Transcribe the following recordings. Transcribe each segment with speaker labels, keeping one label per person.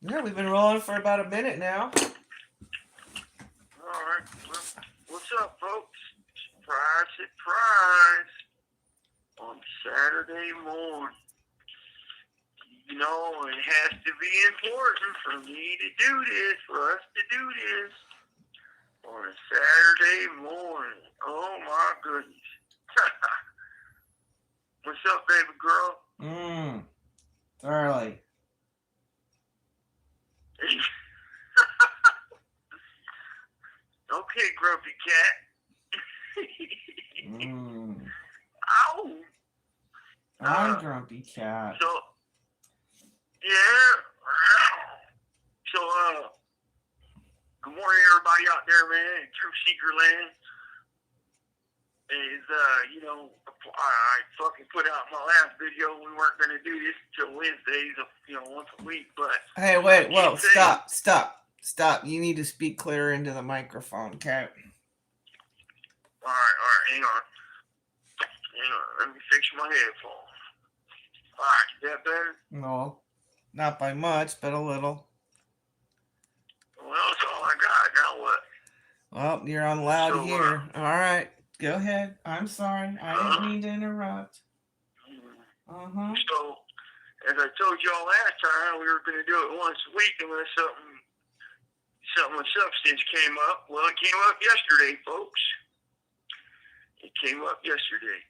Speaker 1: Yeah, we've been rolling for about a minute now.
Speaker 2: All right. Well, what's up, folks? Surprise, surprise. On Saturday morning. You know, it has to be important for me to do this, for us to do this. On a Saturday morning. Oh, my goodness. What's up, baby girl?
Speaker 1: Early.
Speaker 2: Okay, grumpy cat. Ow.
Speaker 1: I'm grumpy cat.
Speaker 2: So, yeah. So, good morning, everybody out there, man. Truth Seeker Land is, I fucking put out my last video. We weren't going to do this until Wednesdays, once a week, but.
Speaker 1: Hey, wait, whoa, stop. You need to speak clearer into the microphone, cat.
Speaker 2: All right, hang on. Let me fix my headphones. All right, is that better?
Speaker 1: No, not by much, but a little.
Speaker 2: Well, that's all I got. Now what?
Speaker 1: Well, you're on loud here. All right, go ahead. I'm sorry. I didn't mean to interrupt.
Speaker 2: So, as I told y'all last time, we were going to do it once a week unless something with substance came up. Well, it came up yesterday, folks. It came up yesterday.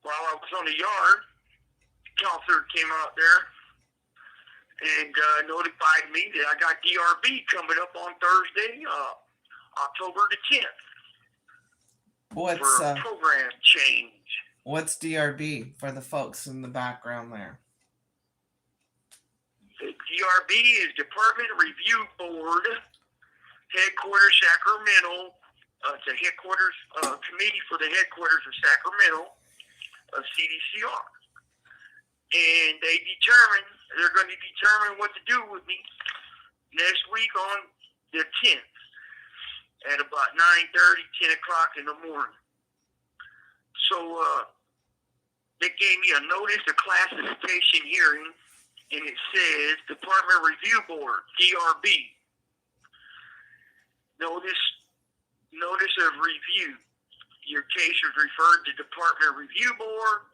Speaker 2: While I was on the yard, the counselor came out there and notified me that I got DRB coming up on Thursday, October the 10th.
Speaker 1: What's
Speaker 2: for a program change.
Speaker 1: What's DRB for the folks in the background there?
Speaker 2: The DRB is Department Review Board, headquarters Sacramento. It's a headquarters committee for the headquarters of Sacramento, of CDCR. And they're going to determine what to do with me next week on the 10th at about 9:30, 10 o'clock in the morning. So they gave me a notice of classification hearing, and it says Department Review Board, DRB. Notice of review. Your case is referred to Department Review Board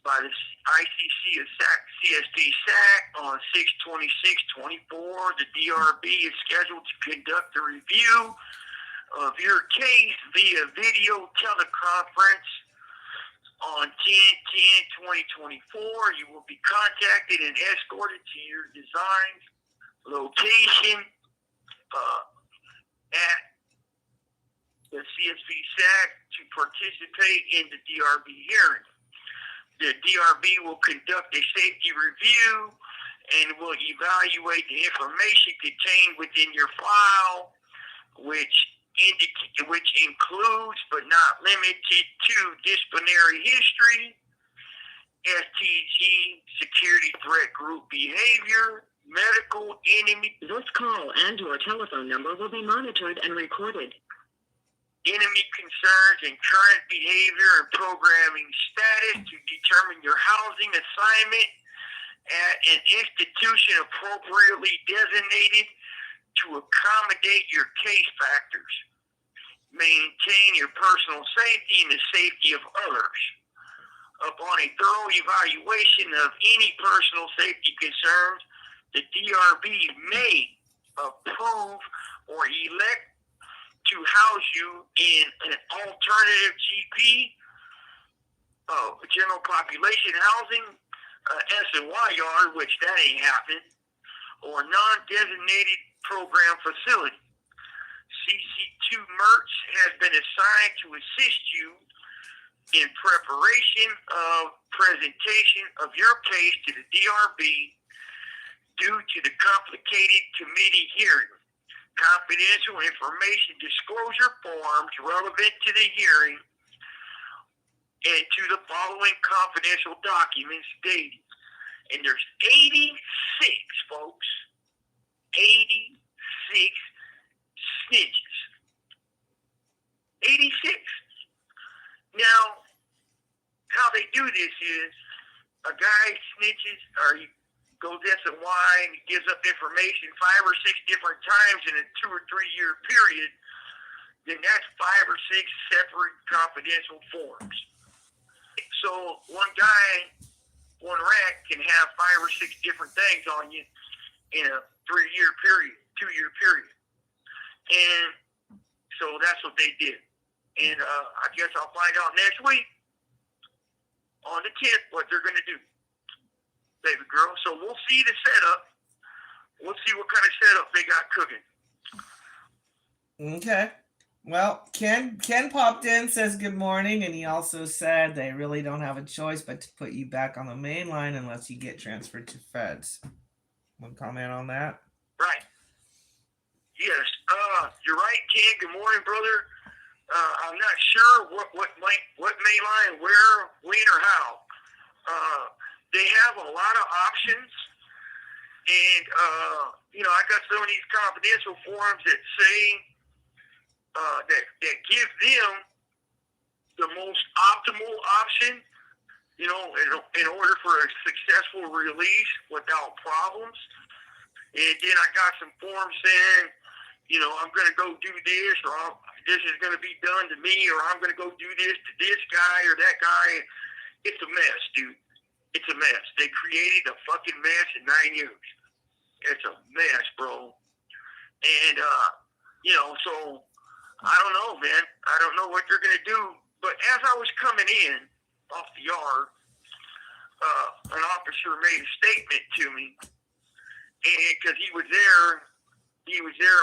Speaker 2: by the ICC-SAC, CSP-SAC on 6/26/24. The DRB is scheduled to conduct a review of your case via video teleconference on 10/10/2024. You will be contacted and escorted to your designed location at the CSP-SAC to participate in the DRB hearing. The DRB will conduct a safety review and will evaluate the information contained within your file, which includes but not limited to disciplinary history, STG, security threat group behavior, medical enemy.
Speaker 3: This call and/or telephone number will be monitored and recorded.
Speaker 2: Enemy concerns and current behavior and programming status to determine your housing assignment at an institution appropriately designated to accommodate your case factors. Maintain your personal safety and the safety of others. Upon a thorough evaluation of any personal safety concerns, the DRB may approve or elect to house you in an alternative GP, general population housing, SNY yard, which that ain't happening, or non-designated program facility. CC2 MERTS has been assigned to assist you in preparation of presentation of your case to the DRB due to the complicated committee hearing. Confidential information disclosure forms relevant to the hearing and to the following confidential documents dated. And there's 86, folks. 86 snitches. 86. Now, how they do this is a guy snitches or he goes S&Y and he gives up information 5 or 6 different times in a 2 or 3 year period, then that's 5 or 6 separate confidential forms. So one guy, one rat can have 5 or 6 different things on you in a 3-year period, 2-year period. And so that's what they did. And I guess I'll find out next week on the 10th what they're going to do, baby girl. So we'll see the setup. We'll see what kind of setup they got cooking.
Speaker 1: Okay. Well, Ken popped in, says good morning, and he also said they really don't have a choice but to put you back on the main line unless you get transferred to feds. Want to comment on that?
Speaker 2: Right. Yes. You're right, Ken. Good morning, brother. I'm not sure what main line, where, when, or how. They have a lot of options, and I got some of these confidential forms that say that give them the most optimal option, in order for a successful release without problems. And then I got some forms saying, I'm going to go do this, or this is going to be done to me, or I'm going to go do this to this guy or that guy. It's a mess, dude. It's a mess. They created a fucking mess in 9 years. It's a mess, bro. And, so I don't know, man. I don't know what they're going to do. But as I was coming in off the yard, an officer made a statement to me, and because he was there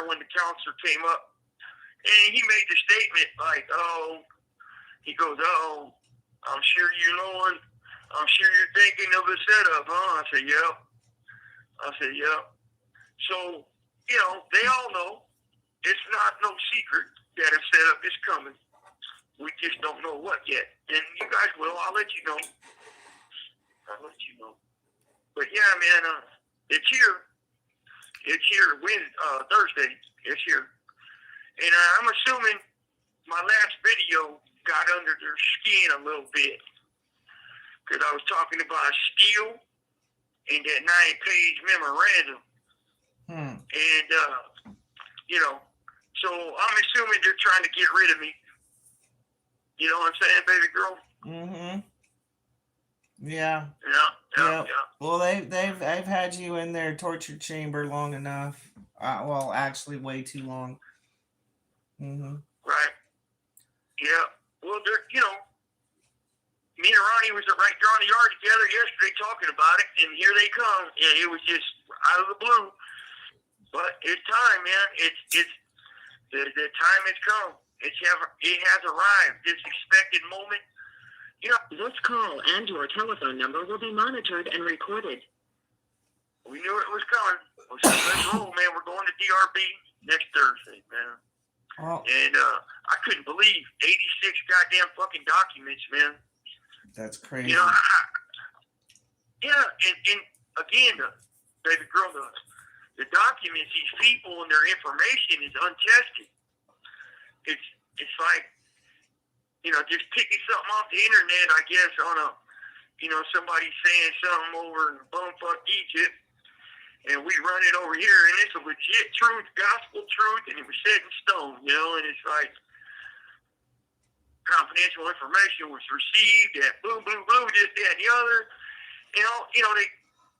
Speaker 2: when the counselor came up, and he made the statement like, he goes, I'm sure you're thinking of the setup, huh? I said, yep. So, they all know it's not no secret that a setup is coming. We just don't know what yet. And you guys will. I'll let you know. But yeah, man, it's here. It's here. Thursday. It's here. And I'm assuming my last video got under their skin a little bit, because I was talking about steel in that 9-page memorandum. And, so I'm assuming they're trying to get rid of me. You know what I'm saying, baby girl?
Speaker 1: Mm-hmm. Yeah.
Speaker 2: Yeah.
Speaker 1: Well, they've had you in their torture chamber long enough. Well, actually, way too long. Mm-hmm.
Speaker 2: Right. Yeah. Well, they're, me and Ronnie was right there on the yard together yesterday talking about it, and here they come. And it was just out of the blue. But it's time, man. It's the time has come. It has arrived. This expected moment.
Speaker 3: This call and your telephone number will be monitored and recorded.
Speaker 2: We knew it was coming. Let's roll, man. We're going to DRB next Thursday, man.
Speaker 1: Oh.
Speaker 2: And I couldn't believe 86 goddamn fucking documents, man.
Speaker 1: That's crazy.
Speaker 2: And again, baby girl, the documents, these people and their information is untested. It's like, just picking something off the internet, I guess, on somebody saying something over in bumfuck Egypt, and we run it over here, and it's a legit truth, gospel truth, and it was set in stone, and it's like, confidential information was received at boom, boom, boom, this, that, and the other.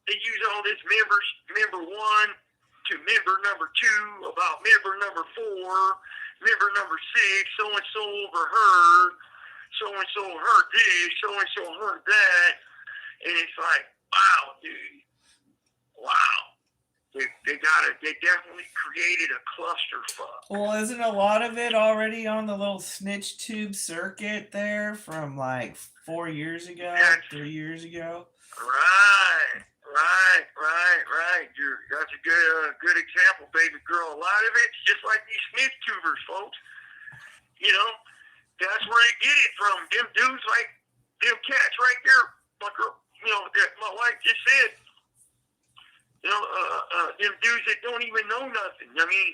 Speaker 2: They use all this member 1 to member number 2 about member number 4, member number 6, so-and-so overheard, so-and-so heard this, so-and-so heard that. And it's like, wow, dude. Wow. They definitely created a clusterfuck.
Speaker 1: Well, isn't a lot of it already on the little snitch tube circuit there from like 4 years ago, 3 years ago?
Speaker 2: Right. That's a good example, baby girl. A lot of it's just like these snitch tubers, folks. That's where they get it from. Them dudes like them cats right there. My girl, my wife just said. Them dudes that don't even know nothing. I mean,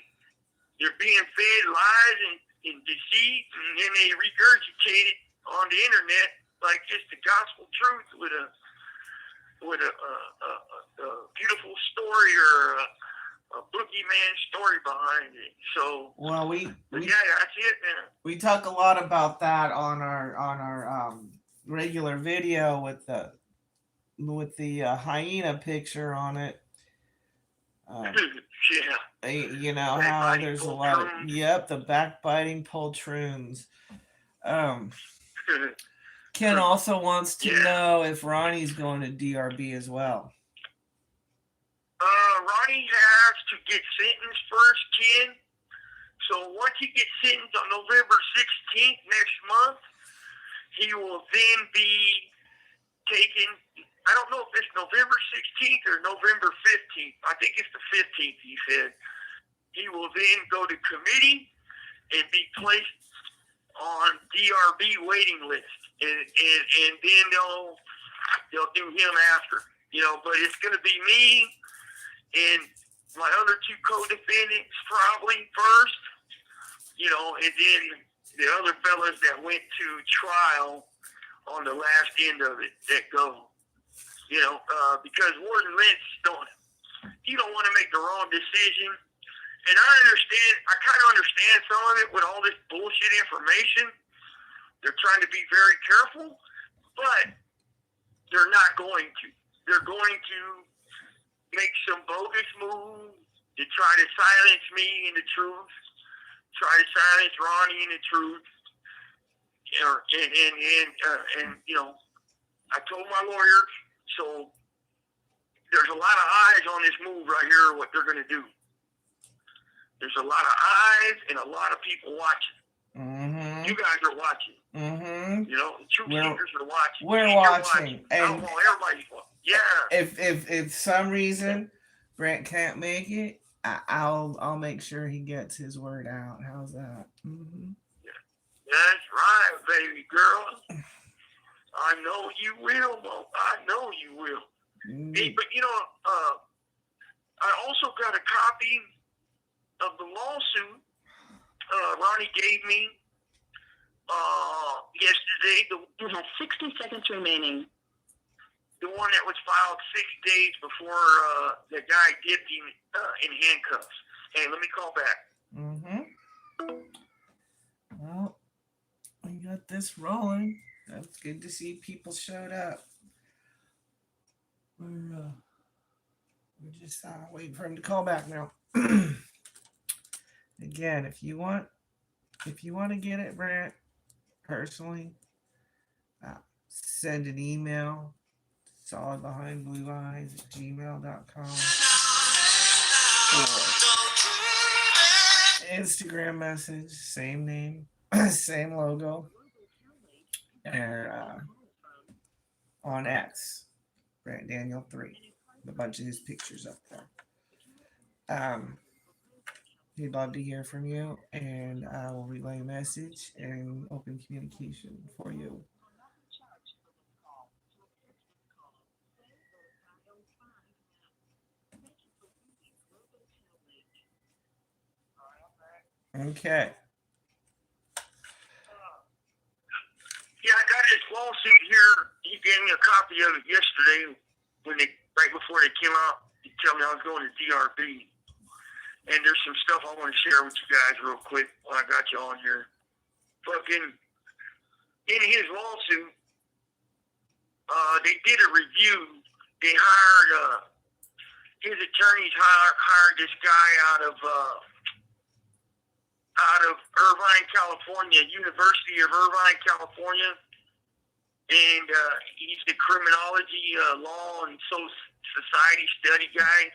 Speaker 2: they're being fed lies and deceit, and then they regurgitate it on the internet like it's the gospel truth with a with a beautiful story or a boogeyman story behind it. So,
Speaker 1: well,
Speaker 2: yeah, that's it, man.
Speaker 1: we talk a lot about that on our regular video with the hyena picture on it.
Speaker 2: Yeah.
Speaker 1: You know how
Speaker 2: Backbiting
Speaker 1: there's a lot of
Speaker 2: poltroons.
Speaker 1: the backbiting poltroons. Ken also wants to
Speaker 2: Yeah.
Speaker 1: know if Ronnie's going to DRB as well.
Speaker 2: Ronnie has to get sentenced first, Ken. So once he gets sentenced on November 16th next month, he will then be taken. I don't know if it's November 16th or November 15th. I think it's the 15th, he said. He will then go to committee and be placed on DRB waiting list. And then they'll do him after. But it's going to be me and my other two co-defendants probably first, and then the other fellas that went to trial on the last end of it that go, because Warden Lynch don't want to make the wrong decision. And I kind of understand some of it with all this bullshit information. They're trying to be very careful, but they're not going to. They're going to make some bogus move to try to silence me in the truth, try to silence Ronnie in the truth. I told my lawyers, so there's a lot of eyes on this move right here, what they're going to do. There's a lot of eyes and a lot of people watching.
Speaker 1: Mm-hmm.
Speaker 2: You guys are watching.
Speaker 1: Mm-hmm.
Speaker 2: The truth seekers are watching.
Speaker 1: We're watching.
Speaker 2: And everybody's watching. Yeah.
Speaker 1: If some reason Brant can't make it, I'll make sure he gets his word out. How's that? Mm-hmm.
Speaker 2: That's right, baby girl. I know you will, Mo. I know you will.
Speaker 1: Mm-hmm.
Speaker 2: Hey, but I also got a copy of the lawsuit Ronnie gave me yesterday.
Speaker 3: You have 60 seconds remaining.
Speaker 2: The one that was filed 6 days before the guy dipped him in handcuffs. Hey, let me call back.
Speaker 1: Mm-hmm. Well, we got this rolling. That's good to see people showed up. We're just waiting for him to call back now. Again, if you want to get at Brant personally, send an email, solidbehindblueeyes@gmail.com, or Instagram message, same name, same logo, or on X, Brant Daniel 3, a bunch of his pictures up there. He'd love to hear from you, and I will relay a message and open communication for you. Okay.
Speaker 2: Yeah, I got this lawsuit here. He gave me a copy of it yesterday right before they came out. He told me I was going to DRB. And there's some stuff I want to share with you guys real quick while I got you on here. Fucking, in his lawsuit, they did a review. They hired, his attorneys hired this guy out of Irvine, California, University of Irvine, California. And he's the criminology, law, and society study guy.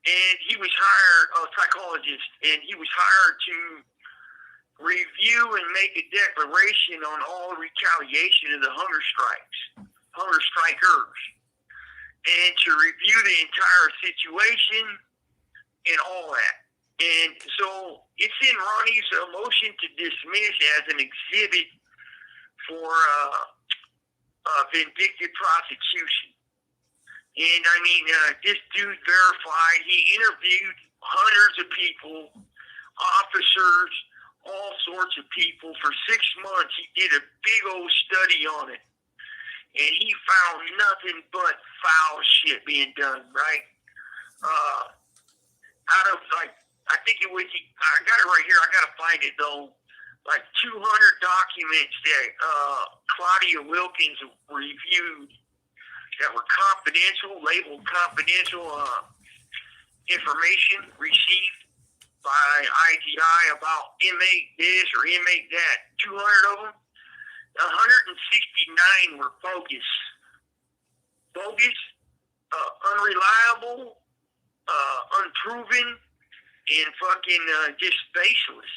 Speaker 2: And he was hired, a psychologist, and he was hired to review and make a declaration on all retaliation of the hunger strikers, and to review the entire situation and all that. And so it's in Ronnie's motion to dismiss as an exhibit for vindictive prosecution. And I mean, this dude verified, he interviewed hundreds of people, officers, all sorts of people for 6 months. He did a big old study on it. and he found nothing but foul shit being done, right? Out of, like, I think it was, I got it right here, I got to find it, though, like 200 documents that Claudia Wilkins reviewed that were confidential, labeled confidential information received by IGI about inmate this or inmate that. 200 of them. 169 were bogus, unreliable, unproven, and fucking just baseless.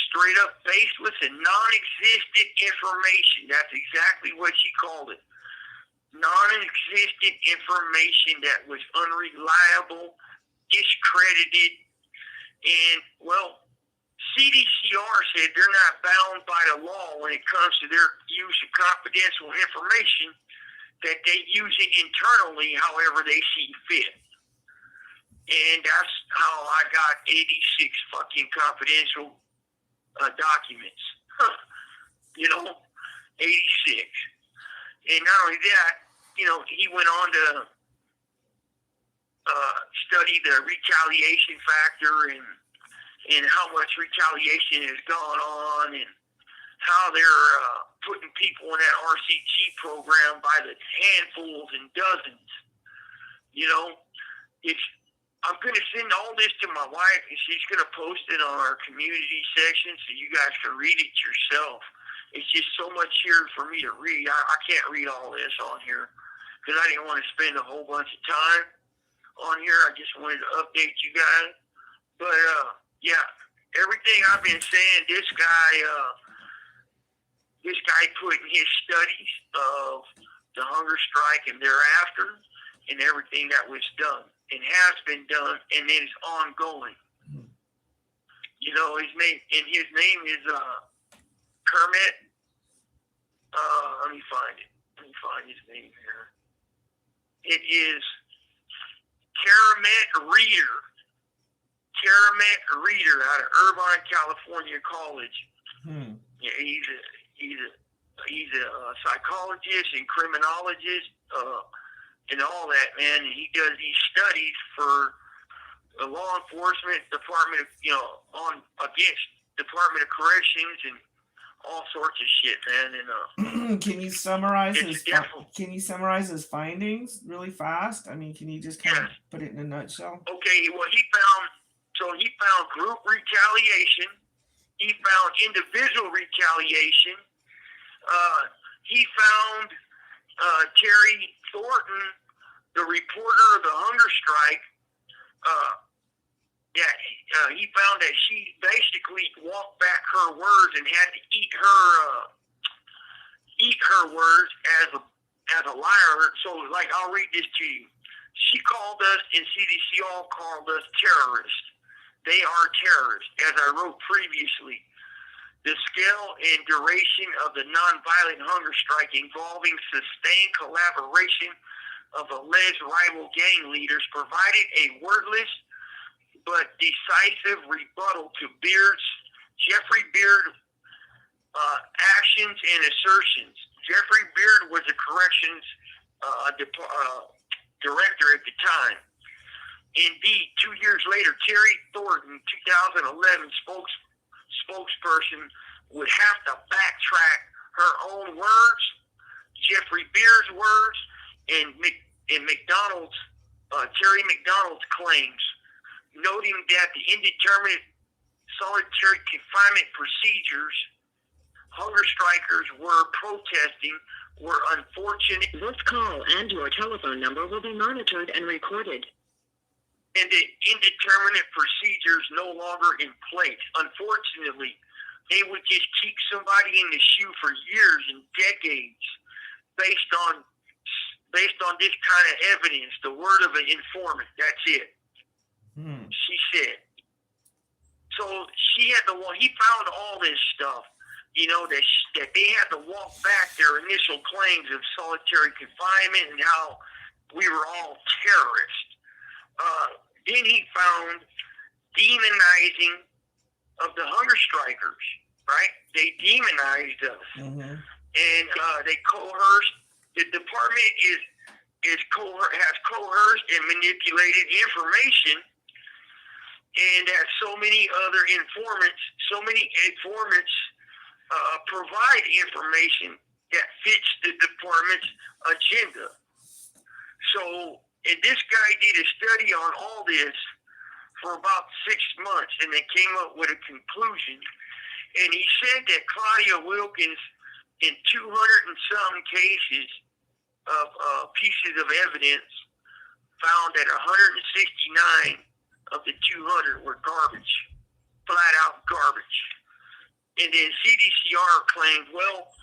Speaker 2: Straight up baseless and non-existent information. That's exactly what she called it. Non-existent information that was unreliable, discredited, and, well, CDCR said they're not bound by the law when it comes to their use of confidential information, that they use it internally however they see fit. And that's how I got 86 fucking confidential documents. 86. And not only that, he went on to study the retaliation factor and how much retaliation has gone on and how they're putting people in that RCG program by the handfuls and dozens. I'm going to send all this to my wife, and she's going to post it on our community section so you guys can read it yourself. It's just so much here for me to read. I can't read all this on here because I didn't want to spend a whole bunch of time on here. I just wanted to update you guys. But, yeah, everything I've been saying, this guy put in his studies of the hunger strike and thereafter and everything that was done and has been done and is ongoing. His name is Kermit. Let me find it. Let me find his name here. It is Kermit Reader out of Irvine, California College. Yeah, he's a psychologist and criminologist and all that, man. And he does these studies for the law enforcement department, against Department of Corrections and all sorts of shit, man. And
Speaker 1: can you summarize his findings really fast? I mean, can you just kind of put it in a nutshell?
Speaker 2: Okay, well, he found group retaliation. He found individual retaliation. He found Terry Thornton, the reporter of the hunger strike. He found that she basically walked back her words and had to eat her words as a liar. So, like, I'll read this to you. She called us, and CDCR called us terrorists. They are terrorists, as I wrote previously. The scale and duration of the nonviolent hunger strike involving sustained collaboration of alleged rival gang leaders provided a wordless but decisive rebuttal to Jeffrey Beard actions and assertions. Jeffrey Beard was a corrections director at the time. Indeed, 2 years later, Terry Thornton, 2011 spokesperson, would have to backtrack her own words, Jeffrey Beard's words, and Terry McDonald's claims, noting that the indeterminate solitary confinement procedures hunger strikers were protesting were unfortunate.
Speaker 3: This call and your telephone number will be monitored and recorded.
Speaker 2: And the indeterminate procedures no longer in place. Unfortunately, they would just keep somebody in the shoe for years and decades based on this kind of evidence, the word of an informant. That's it. She said. So he found all this stuff, that they had to walk back their initial claims of solitary confinement and how we were all terrorists. Then he found demonizing of the hunger strikers, right? They demonized us. And they coerced the department has coerced and manipulated information, and that so many informants provide information that fits the department's agenda. So, and this guy did a study on all this for about 6 months, and they came up with a conclusion. And he said that Claudia Wilkins, in 200 and some cases of pieces of evidence, found that 169 of the 200 were garbage, flat out garbage. And then CDCR claimed, well,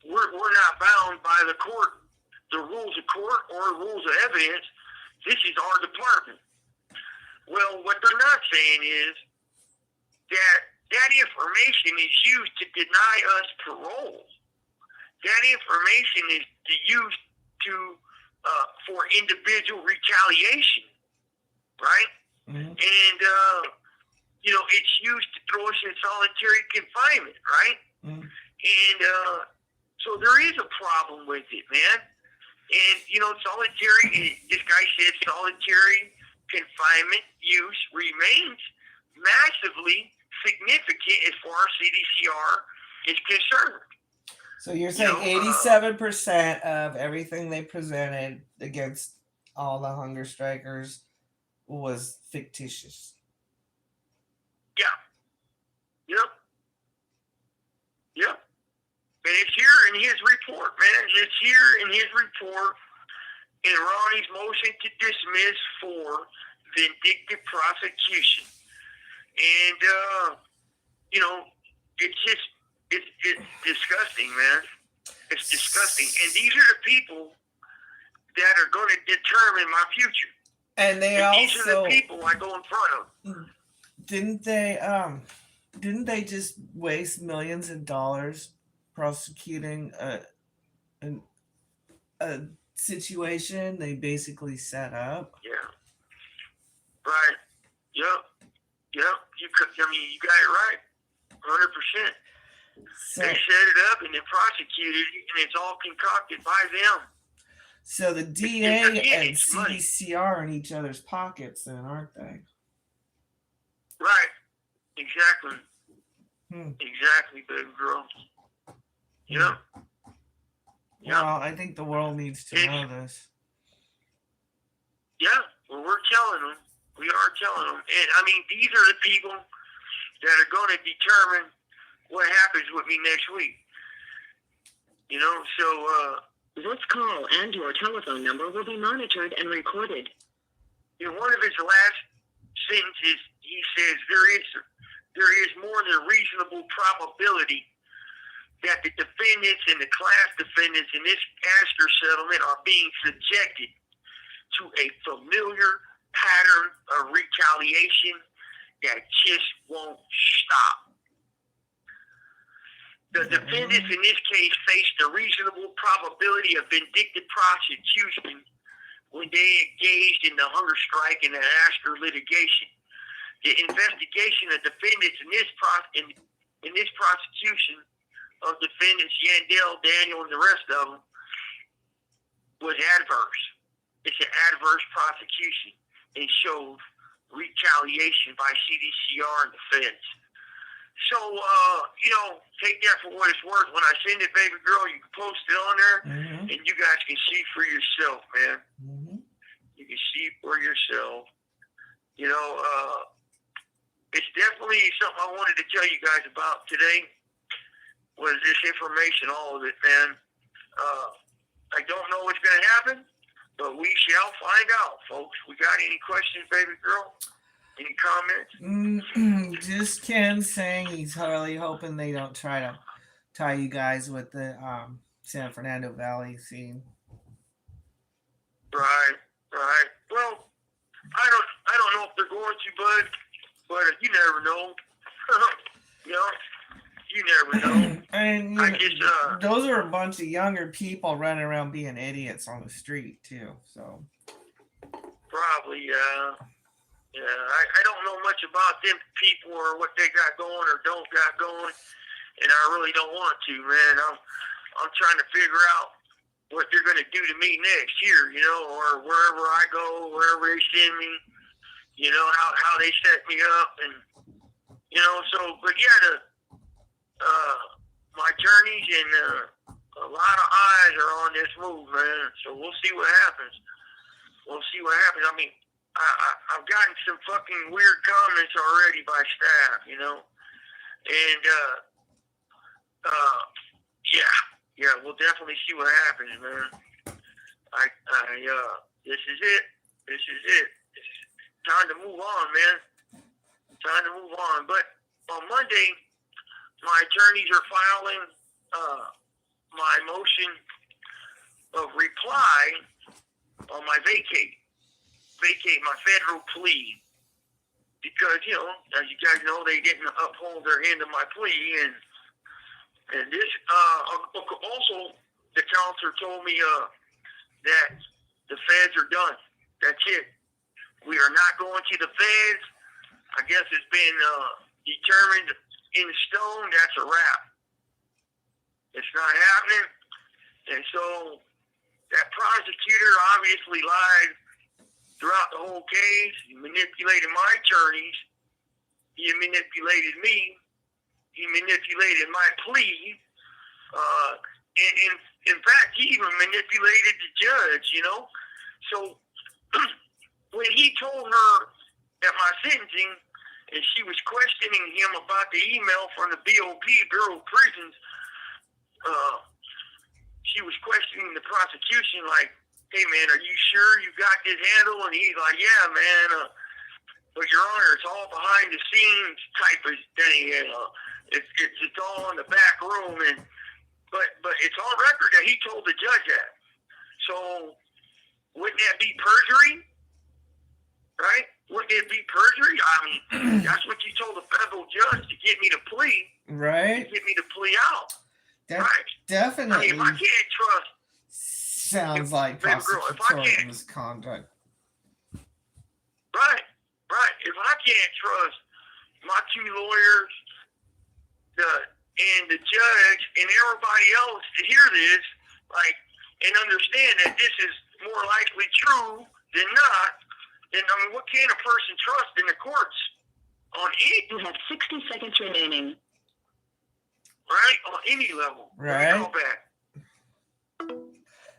Speaker 2: we're not bound by the rules of court or rules of evidence. This is our department. Well, what they're not saying is that information is used to deny us parole. That information is used for individual retaliation, right?
Speaker 1: Mm-hmm.
Speaker 2: And it's used to throw us in solitary confinement, right?
Speaker 1: Mm-hmm.
Speaker 2: And so there is a problem with it, man. And solitary. This guy said solitary confinement use remains massively significant as far as CDCR is concerned.
Speaker 1: So you're saying 87% of everything they presented against all the hunger strikers was fictitious.
Speaker 2: Yeah. Yep. And it's here in his report, man. It's here in his report in Ronnie's motion to dismiss for vindictive prosecution. And, it's disgusting, man. It's disgusting. And these are the people that are going to determine my future.
Speaker 1: And these
Speaker 2: are the people I go in front of.
Speaker 1: Didn't they just waste millions of dollars prosecuting a situation they basically set up?
Speaker 2: Yeah. Right. Yep. You got it right. 100%.
Speaker 1: So,
Speaker 2: they set it up and then prosecuted it, and it's all concocted by them.
Speaker 1: So the DA and
Speaker 2: it's
Speaker 1: CDCR are in each other's pockets, then, aren't they?
Speaker 2: Right. Exactly. Exactly, baby girl. Yep.
Speaker 1: Well, I think the world needs to know this.
Speaker 2: Yeah. Well, we're telling them. We are telling them. And, these are the people that are going to determine what happens with me next week.
Speaker 3: This call and your telephone number will be monitored and recorded.
Speaker 2: One of his last sentences, he says, there is more than a reasonable probability that the defendants and the class defendants in this Astor settlement are being subjected to a familiar pattern of retaliation that just won't stop. The defendants in this case faced a reasonable probability of vindictive prosecution when they engaged in the hunger strike and the Astor litigation. The investigation of defendants in this prosecution of defendants Yandel, Daniel, and the rest of them was adverse. It's an adverse prosecution and showed retaliation by CDCR and the feds. So, take that for what it's worth. When I send it, baby girl, you can post it on there, and you guys can see for yourself, man. You can see for yourself. It's definitely something I wanted to tell you guys about today, was this information, all of it, man. I don't know what's going to happen, but we shall find out, folks. We got any questions, baby girl? Any comments?
Speaker 1: Just Ken saying he's really hoping they don't try to tie you guys with the San Fernando Valley scene.
Speaker 2: Right. Well, I don't know if they're going to, bud, but you never know. You never know.
Speaker 1: And those are a bunch of younger people running around being idiots on the street too. So
Speaker 2: probably, yeah. I don't know much about them people or what they got going or don't got going, and I really don't want to, man. I'm trying to figure out what they're going to do to me next year, you know, or wherever I go, wherever they send me, you know, how they set me up, and, you know, so, but yeah, my journeys and a lot of eyes are on this move, man, so we'll see what happens. I mean, I've gotten some fucking weird comments already by staff, you know, and, yeah, we'll definitely see what happens, man. This is it. It's time to move on, man. But on Monday, my attorneys are filing my motion of reply on my vacate my federal plea, because, you know, as you guys know, they didn't uphold their end of my plea, and this also the counselor told me that the feds are done. That's it. We are not going to the feds. I guess it's been determined in stone. That's a wrap. It's not happening. And so that prosecutor obviously lied throughout the whole case. He manipulated my attorneys. He manipulated me. He manipulated my plea. And in fact, he even manipulated the judge, you know. So when he told her at my sentencing, and she was questioning him about the email from the BOP, Bureau of Prisons, she was questioning the prosecution, like, hey, man, are you sure you got this handle? And he's like, yeah, man, but Your Honor, it's all behind the scenes type of thing, and it's all in the back room, and but it's on record that he told the judge that. So wouldn't that be perjury? Right? Wouldn't it be perjury? I mean, that's what you told the federal judge to get me to plea.
Speaker 1: Right.
Speaker 2: To get me to plea out.
Speaker 1: Right. Definitely.
Speaker 2: I mean, if I can't trust.
Speaker 1: Sounds like prosecutorial misconduct.
Speaker 2: Right. If I can't trust my two lawyers, and the judge and everybody else to hear this, like, and understand that this is more likely true than not, then, I mean, what can a person trust in the courts on any?
Speaker 3: You have 60 seconds remaining.
Speaker 2: Right? On any level.
Speaker 1: Right.
Speaker 2: Go back.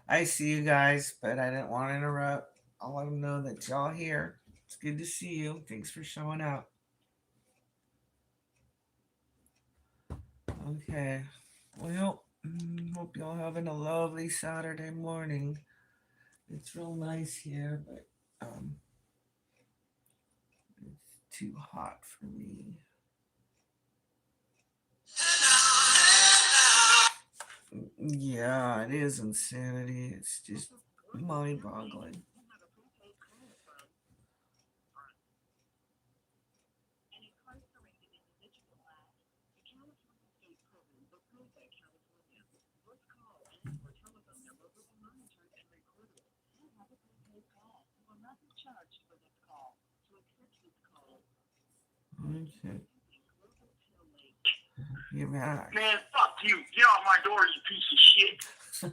Speaker 1: I see you guys, but I didn't want to interrupt. I'll let them know that y'all here. It's good to see you. Thanks for showing up. Okay. Well, hope y'all having a lovely Saturday morning. It's real nice here, but it's too hot for me. Yeah, it is insanity. It's just mind-boggling. Okay. You're back.
Speaker 2: Man, fuck you. Get off my door, you piece of shit.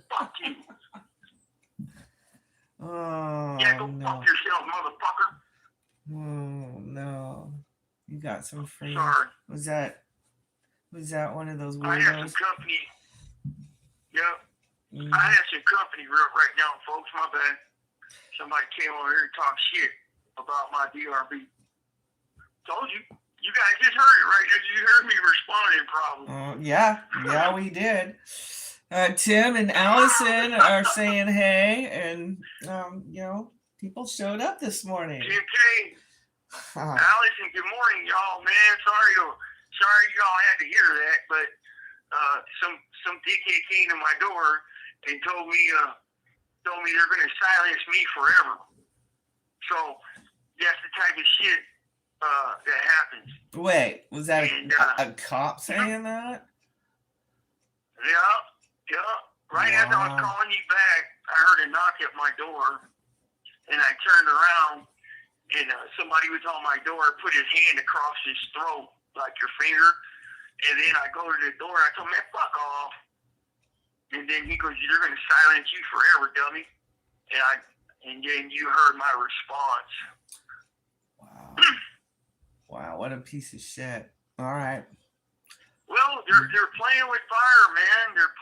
Speaker 2: Fuck you.
Speaker 1: Oh,
Speaker 2: yeah, go
Speaker 1: no.
Speaker 2: fuck yourself, motherfucker.
Speaker 1: Oh, no. You got some free.
Speaker 2: Sorry.
Speaker 1: Was that one of those weirdos?
Speaker 2: I have some company. Yeah. I have some company right now, folks. My bad. Somebody came over here and talked shit about my DRB. Told you. You guys just heard it, right? You heard me responding, probably.
Speaker 1: Yeah, we did. Tim and Allison are saying hey, and people showed up this morning.
Speaker 2: Tim K. Allison, good morning, y'all. Man, sorry y'all had to hear that, but some dickhead came to my door and told me they're gonna silence me forever. So that's the type of shit that happens.
Speaker 1: Wait, was that a cop saying that?
Speaker 2: Yeah. Right as I was calling you back, I heard a knock at my door, and I turned around, and somebody was on my door, put his hand across his throat, like your finger, and then I go to the door, and I told him, man, fuck off. And then he goes, "They're going to silence you forever, dummy." And then you heard my response.
Speaker 1: Wow. Wow, what a piece of shit. All right.
Speaker 2: Well, they're playing with fire, man. They're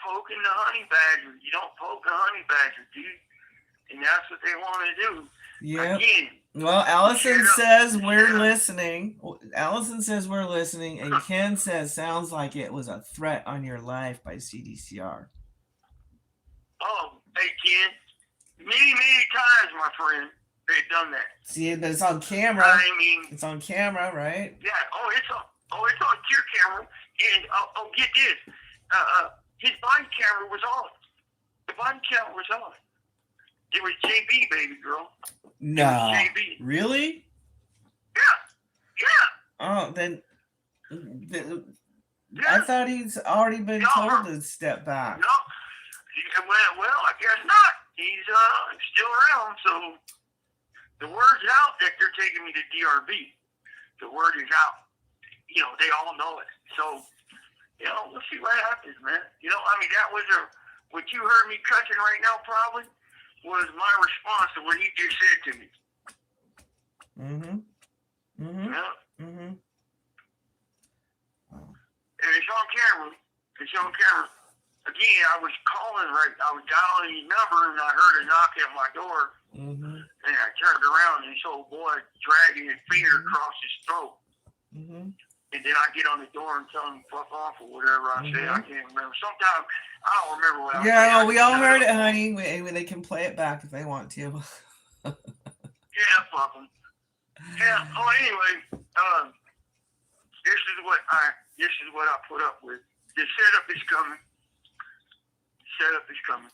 Speaker 2: poking the honey badger. You don't poke a honey badger, dude. And that's what they want to do.
Speaker 1: Yeah.
Speaker 2: Again.
Speaker 1: Well, Allison says we're listening. Allison says we're listening, and Ken says sounds like it was a threat on your life by CDCR.
Speaker 2: Oh, hey Ken, many times, my friend, they've done that.
Speaker 1: See, but it's on camera.
Speaker 2: I mean,
Speaker 1: it's on camera, right?
Speaker 2: Yeah. It's on your camera, and get this. His body camera was on. The body camera was on. It was JB, baby girl.
Speaker 1: No.
Speaker 2: JB.
Speaker 1: Really?
Speaker 2: Yeah.
Speaker 1: Oh, then. I thought he's already been told to step back.
Speaker 2: No. Well, I guess not. He's still around, so the word's out that they're taking me to DRB. The word is out. They all know it. So, we'll see what happens, man. That was what you heard me cussing right now probably was my response to what he just said to me. Yeah. And it's on camera. Again, I was calling I was dialing his number, and I heard a knock at my door. And I turned around, and this old boy dragging his finger across his throat. And then I get on the door and tell him fuck off or whatever I say. I can't remember. Sometimes I don't remember what I said.
Speaker 1: Yeah, we all heard it, honey. They can play it back if they want to.
Speaker 2: Yeah, fuck them. Yeah. Oh, anyway, this is what I put up with. The setup is coming.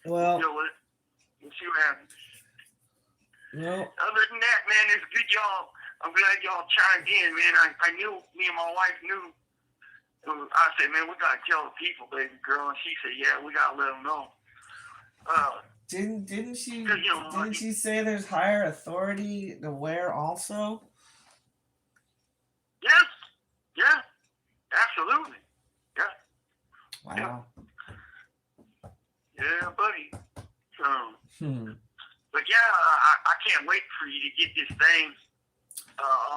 Speaker 1: Well,
Speaker 2: what? We'll see what happens.
Speaker 1: Well,
Speaker 2: other than that, man, it's good y'all. I'm glad y'all chimed in, man. I knew, me and my wife knew. I said, man, we gotta tell the people, baby girl, and she said, yeah, we gotta let them know.
Speaker 1: Didn't she say there's higher authority to wear also?
Speaker 2: Yes. Yeah. Absolutely. Yeah.
Speaker 1: Wow.
Speaker 2: Yeah, buddy. But yeah, I can't wait for you to get this thing.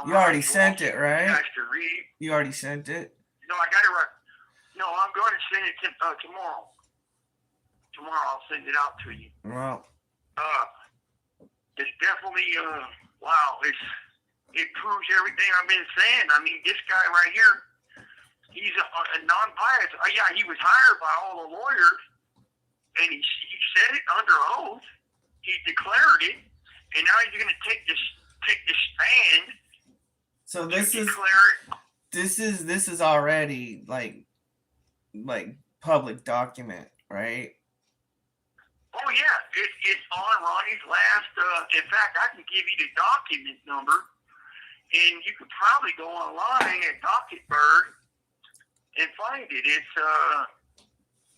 Speaker 1: You already sent it, right?
Speaker 2: You guys to read.
Speaker 1: You already sent it?
Speaker 2: No, I got it right. No, I'm going to send it tomorrow. Tomorrow I'll send it out to you.
Speaker 1: Well.
Speaker 2: It's definitely, wow, it proves everything I've been saying. I mean, this guy right here, he's a non-biased. Yeah, he was hired by all the lawyers, and he said it under oath. He declared it, and now he's going to take the stand.
Speaker 1: So this is already like public document, right?
Speaker 2: Oh yeah, it's on Ronnie's last. In fact, I can give you the document number, and you could probably go online at Docketbird and find it. It's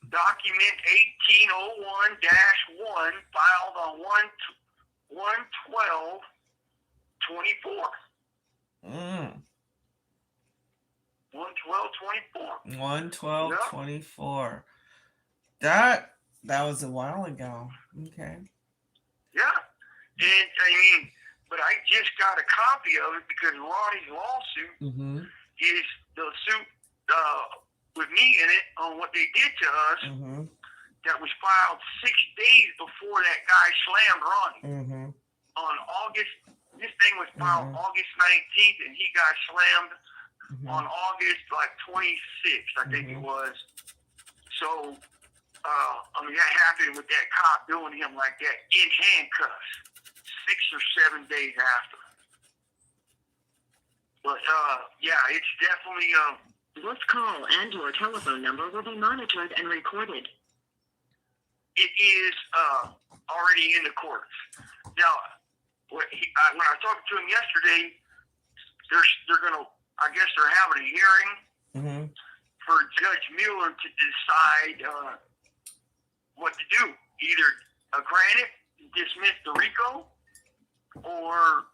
Speaker 2: document 1801-1, filed on 1/12/24. 1/12/24.
Speaker 1: 1/12/24. That was a while ago. Okay.
Speaker 2: Yeah. And I mean, but I just got a copy of it because Ronnie's lawsuit is the suit with me in it on what they did to us. That was filed 6 days before that guy slammed Ronnie. On August, this thing was filed August 19th, and he got slammed on August 26th, I think it was. So, I mean, that happened with that cop doing him like that in handcuffs 6 or 7 days after. But, yeah, it's definitely,
Speaker 3: This call and your telephone number will be monitored and recorded.
Speaker 2: It is already in the courts. Now, when I talked to him yesterday, they're going to, I guess they're having a hearing for Judge Mueller to decide what to do. Either grant it, dismiss the RICO, or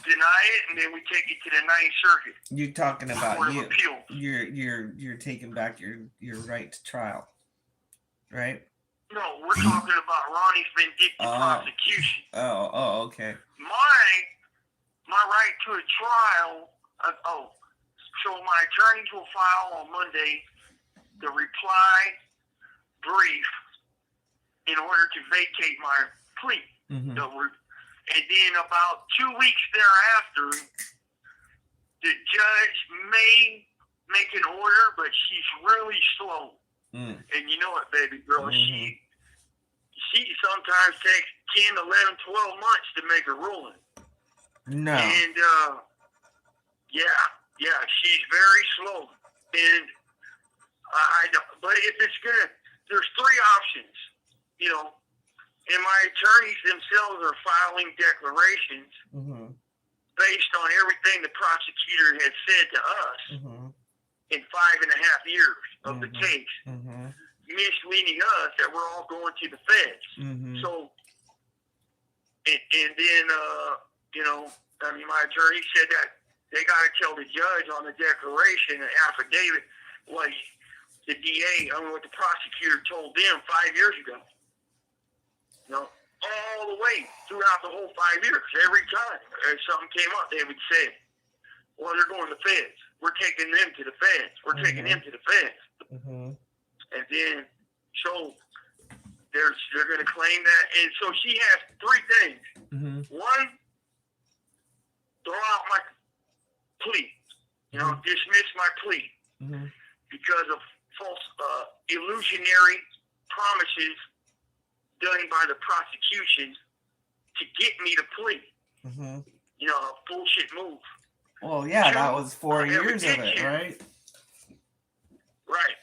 Speaker 2: deny it, and then we take it to the Ninth Circuit.
Speaker 1: You're talking about
Speaker 2: Court of Appeals.
Speaker 1: You're taking back your right to trial, right?
Speaker 2: No, we're talking about Ronnie's vindictive prosecution.
Speaker 1: Okay.
Speaker 2: My right to a trial. So my attorneys will file on Monday the reply brief in order to vacate my plea.
Speaker 1: Mm-hmm.
Speaker 2: And then about 2 weeks thereafter, the judge may make an order, but she's really slow.
Speaker 1: Mm.
Speaker 2: And you know it, baby girl.
Speaker 1: Mm-hmm.
Speaker 2: She sometimes takes 10, 11, 12 months to make a ruling.
Speaker 1: No.
Speaker 2: And, yeah, she's very slow. And I don't, but if it's there's three options, you know, and my attorneys themselves are filing declarations
Speaker 1: Mm-hmm.
Speaker 2: based on everything the prosecutor has said to us
Speaker 1: Mm-hmm.
Speaker 2: in 5.5 years of the case,
Speaker 1: Mm-hmm.
Speaker 2: misleading us that we're all going to the feds.
Speaker 1: Mm-hmm.
Speaker 2: So, and then, you know, I mean, my attorney said that they got to tell the judge on the declaration and affidavit what the DA, what the prosecutor told them 5 years ago. You know, all the way throughout the whole 5 years. Every time something came up, they would say, well, they're going to the feds. We're taking them to the feds. We're taking them to the feds.
Speaker 1: Mm-hmm.
Speaker 2: And then, so they're going to claim that. And so she has three things.
Speaker 1: Mm-hmm.
Speaker 2: One, throw out my plea. You know, dismiss my plea because of false, illusionary promises done by the prosecution to get me to plea.
Speaker 1: Mm-hmm.
Speaker 2: You know, a bullshit move.
Speaker 1: Well, yeah,
Speaker 2: Two,
Speaker 1: that was 4 years of it,
Speaker 2: evidentiary.
Speaker 1: right?
Speaker 2: Right.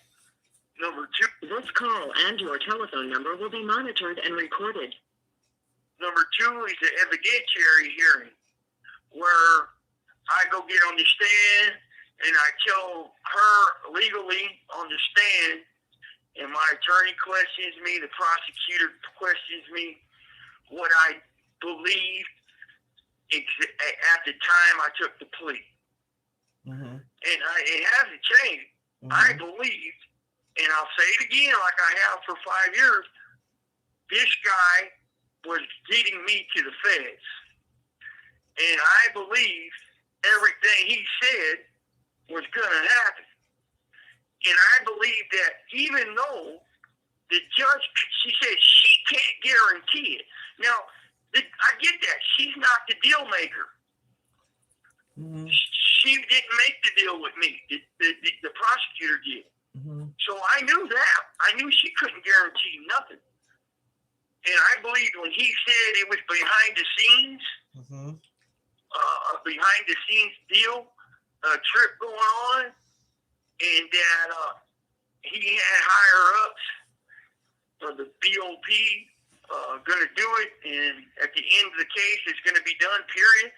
Speaker 2: Number two.
Speaker 3: This call and your telephone number will be monitored and recorded.
Speaker 2: Number two is the evidentiary hearing, where I go get on the stand and I tell her legally on the stand, and my attorney questions me, the prosecutor questions me, what I believed at the time I took the plea.
Speaker 1: Mm-hmm.
Speaker 2: And it hasn't changed.
Speaker 1: Mm-hmm.
Speaker 2: I believed, and I'll say it again like I have for 5 years, this guy was getting me to the feds. And I believed everything he said was going to happen. And I believe that even though the judge, she said she can't guarantee it. Now, I get that. She's not the deal maker.
Speaker 1: Mm-hmm.
Speaker 2: She didn't make the deal with me. The prosecutor did.
Speaker 1: Mm-hmm.
Speaker 2: So I knew that. I knew she couldn't guarantee nothing. And I believed when he said it was behind the scenes, behind the scenes deal, a trip going on, and that he had higher ups for the BOP going to do it, and at the end of the case, it's going to be done, period.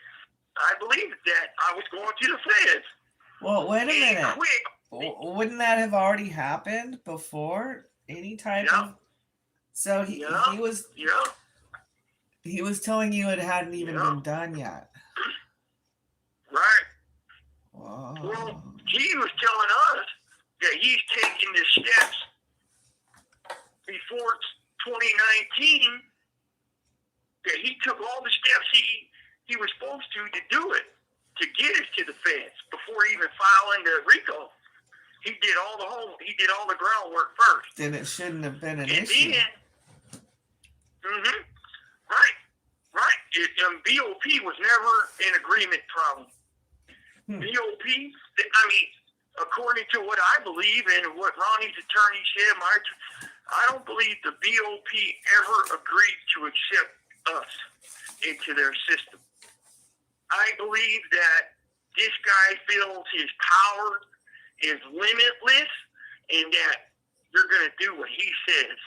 Speaker 2: I believed that I was going to the feds.
Speaker 1: Well, wait a minute.
Speaker 2: Quick.
Speaker 1: Wouldn't that have already happened before any type of? So he was he was telling you it hadn't even been done yet.
Speaker 2: Right.
Speaker 1: Wow.
Speaker 2: Well, he was telling us that he's taking the steps before 2019, that he took all the steps he was supposed to do it, to get us to the feds before even filing the RICO. He did all the groundwork first.
Speaker 1: Then it shouldn't have been an
Speaker 2: And
Speaker 1: issue.
Speaker 2: then, right. BOP was never an agreement problem. BOP, I mean, according to what I believe and what Ronnie's attorney said, I don't believe the BOP ever agreed to accept us into their system. I believe that this guy feels his power is limitless and that they're going to do what he says.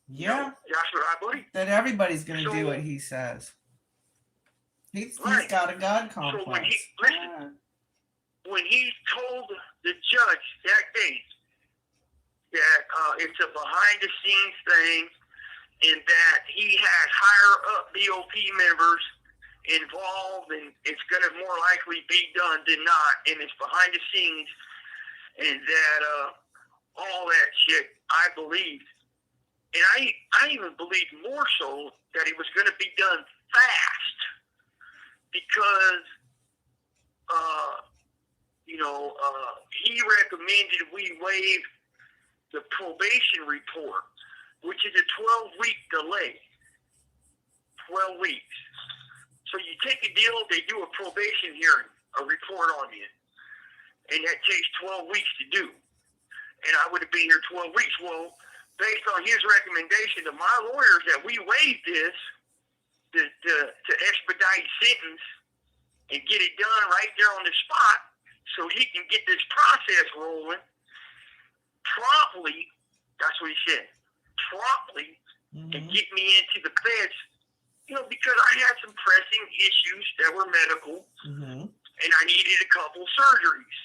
Speaker 1: Yeah.
Speaker 2: You know, that's what I believe.
Speaker 1: That everybody's going to do what he says. He's got a God complex.
Speaker 2: So when he told the judge that day that it's a behind-the-scenes thing and that he has higher-up BOP members involved and it's going to more likely be done than not, and it's behind the scenes, and that all that shit, I believed. And I even believed more so that it was going to be done fast because, he recommended we waive the probation report, which is a 12-week delay. 12 weeks. So you take a deal, they do a probation hearing, a report on you. And that takes 12 weeks to do. And I would have been here 12 weeks. Well, based on his recommendation to my lawyers that we waive this to expedite sentence and get it done right there on the spot so he can get this process rolling promptly, that's what he said, promptly, and get me into the feds, because I had some pressing issues that were medical, and I needed a couple surgeries,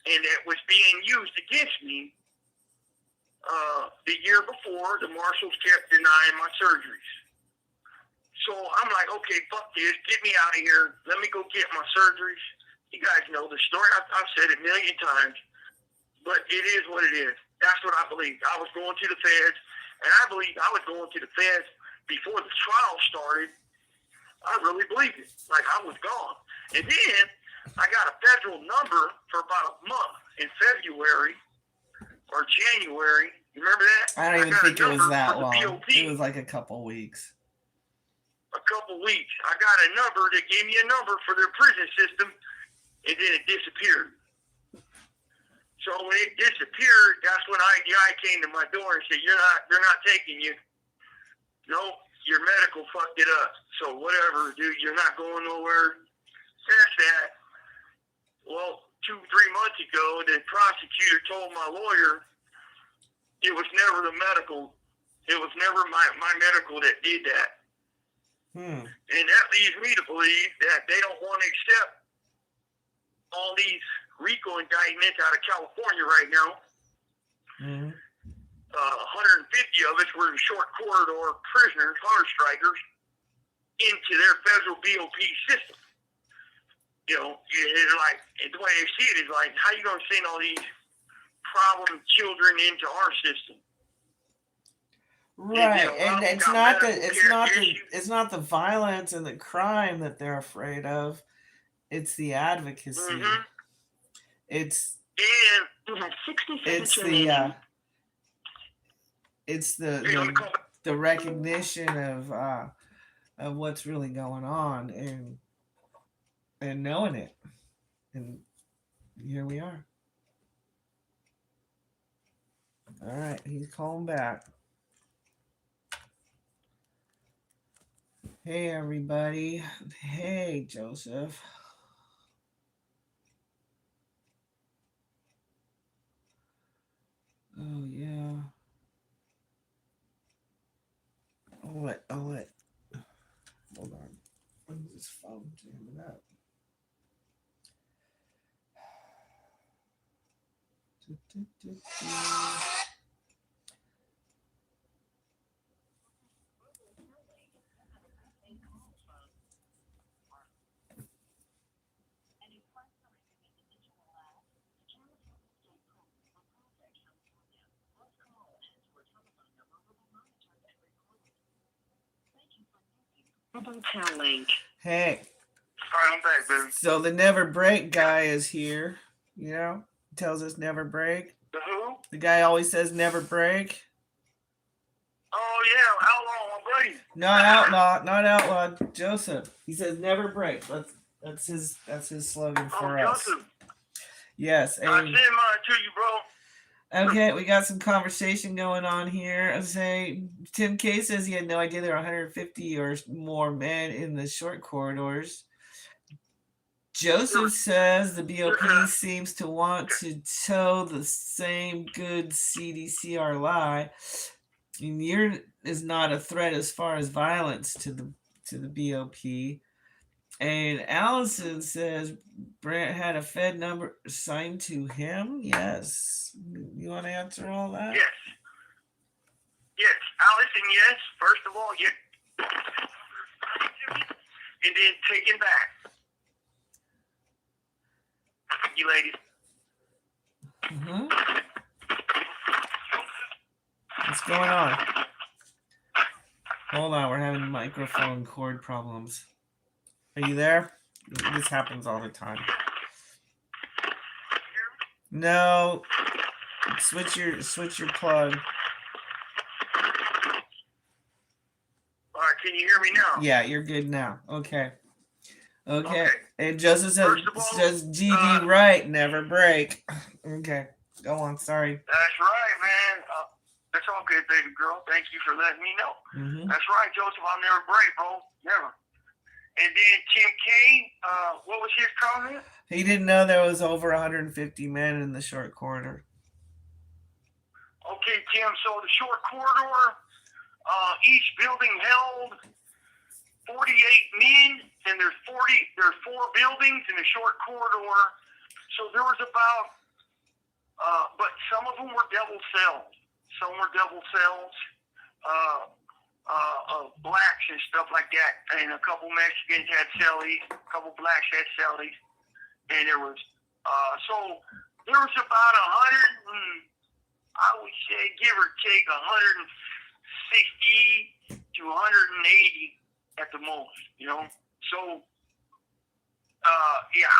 Speaker 2: and that was being used against me. The year before, the marshals kept denying my surgeries. So I'm like, okay, fuck this, get me out of here, let me go get my surgeries. You guys know the story, I've said it a million times, but it is what it is. That's what I believed. I was going to the feds, and I believed I was going to the feds before the trial started. I really believed it. Like, I was gone. And then I got a federal number for about a month in February or January. You remember that?
Speaker 1: I don't even think it was that long. It was like a couple weeks.
Speaker 2: A couple weeks. I got a number that gave me a number for their prison system, and then it disappeared. So when it disappeared, that's when IDI came to my door and said, they're not taking you. No, your medical fucked it up. So whatever, dude, you're not going nowhere. That's that. Well, 2-3 months ago, the prosecutor told my lawyer it was never the medical. It was never my medical that did that. And that leads me to believe that they don't want to accept all these RICO indictments out of California right now. 150 of us were short corridor prisoners, hunger strikers, into their federal BOP system. It's like, the way they see it is like, how you going to send all these problem children into our system?
Speaker 1: Right, and it's not the violence and the crime that they're afraid of. It's the advocacy. It's the recognition of what's really going on and knowing it. And here we are. All right, he's calling back. Hey, everybody. Hey, Joseph. Oh, yeah. I'll let. Hold on. When this phone jamming up?
Speaker 3: Link.
Speaker 1: Hey.
Speaker 2: All right, I'm back, baby.
Speaker 1: So the never break guy is here. Tells us never break.
Speaker 2: The who?
Speaker 1: The guy always says never break.
Speaker 2: Oh yeah, outlaw, my buddy.
Speaker 1: Not outlaw. Joseph. He says never break. That's his slogan for us.
Speaker 2: Joseph.
Speaker 1: Yes.
Speaker 2: I send mine to you, bro.
Speaker 1: Okay, we got some conversation going on here. I say Tim K says he had no idea there were 150 or more men in the short corridors. Joseph says the BOP seems to want to toe the same good CDCR lie. And is not a threat as far as violence to the BOP. And Allison says Brant had a Fed number assigned to him. Yes. You want to answer all that?
Speaker 2: Yes. Yes. Allison, yes. First of all, yes. And then taken back. You ladies.
Speaker 1: going on? Hold on, we're having microphone cord problems. Are you there? This happens all the time. No. Switch your plug.
Speaker 2: All right, can you hear me now?
Speaker 1: Yeah, you're good now. Okay.
Speaker 2: Okay.
Speaker 1: And Joseph says GD right, never break. Okay. Go on, sorry.
Speaker 2: That's right, man. That's all good, baby girl. Thank you for letting me know.
Speaker 1: Mm-hmm.
Speaker 2: That's right, Joseph. I'll never break, bro. Never. And then Tim K, what was his comment?
Speaker 1: He didn't know there was over 150 men in the short corridor.
Speaker 2: Okay, Tim. So the short corridor, each building held 48 men, and there's 4 buildings in the short corridor. So there was about, but some of them were double cells. Some were double cells, blacks and stuff like that. And a couple Mexicans had cellies, a couple blacks had cellies. And there was, so there was about 100, I would say, give or take 160 to 180 at the most, you know. So, yeah,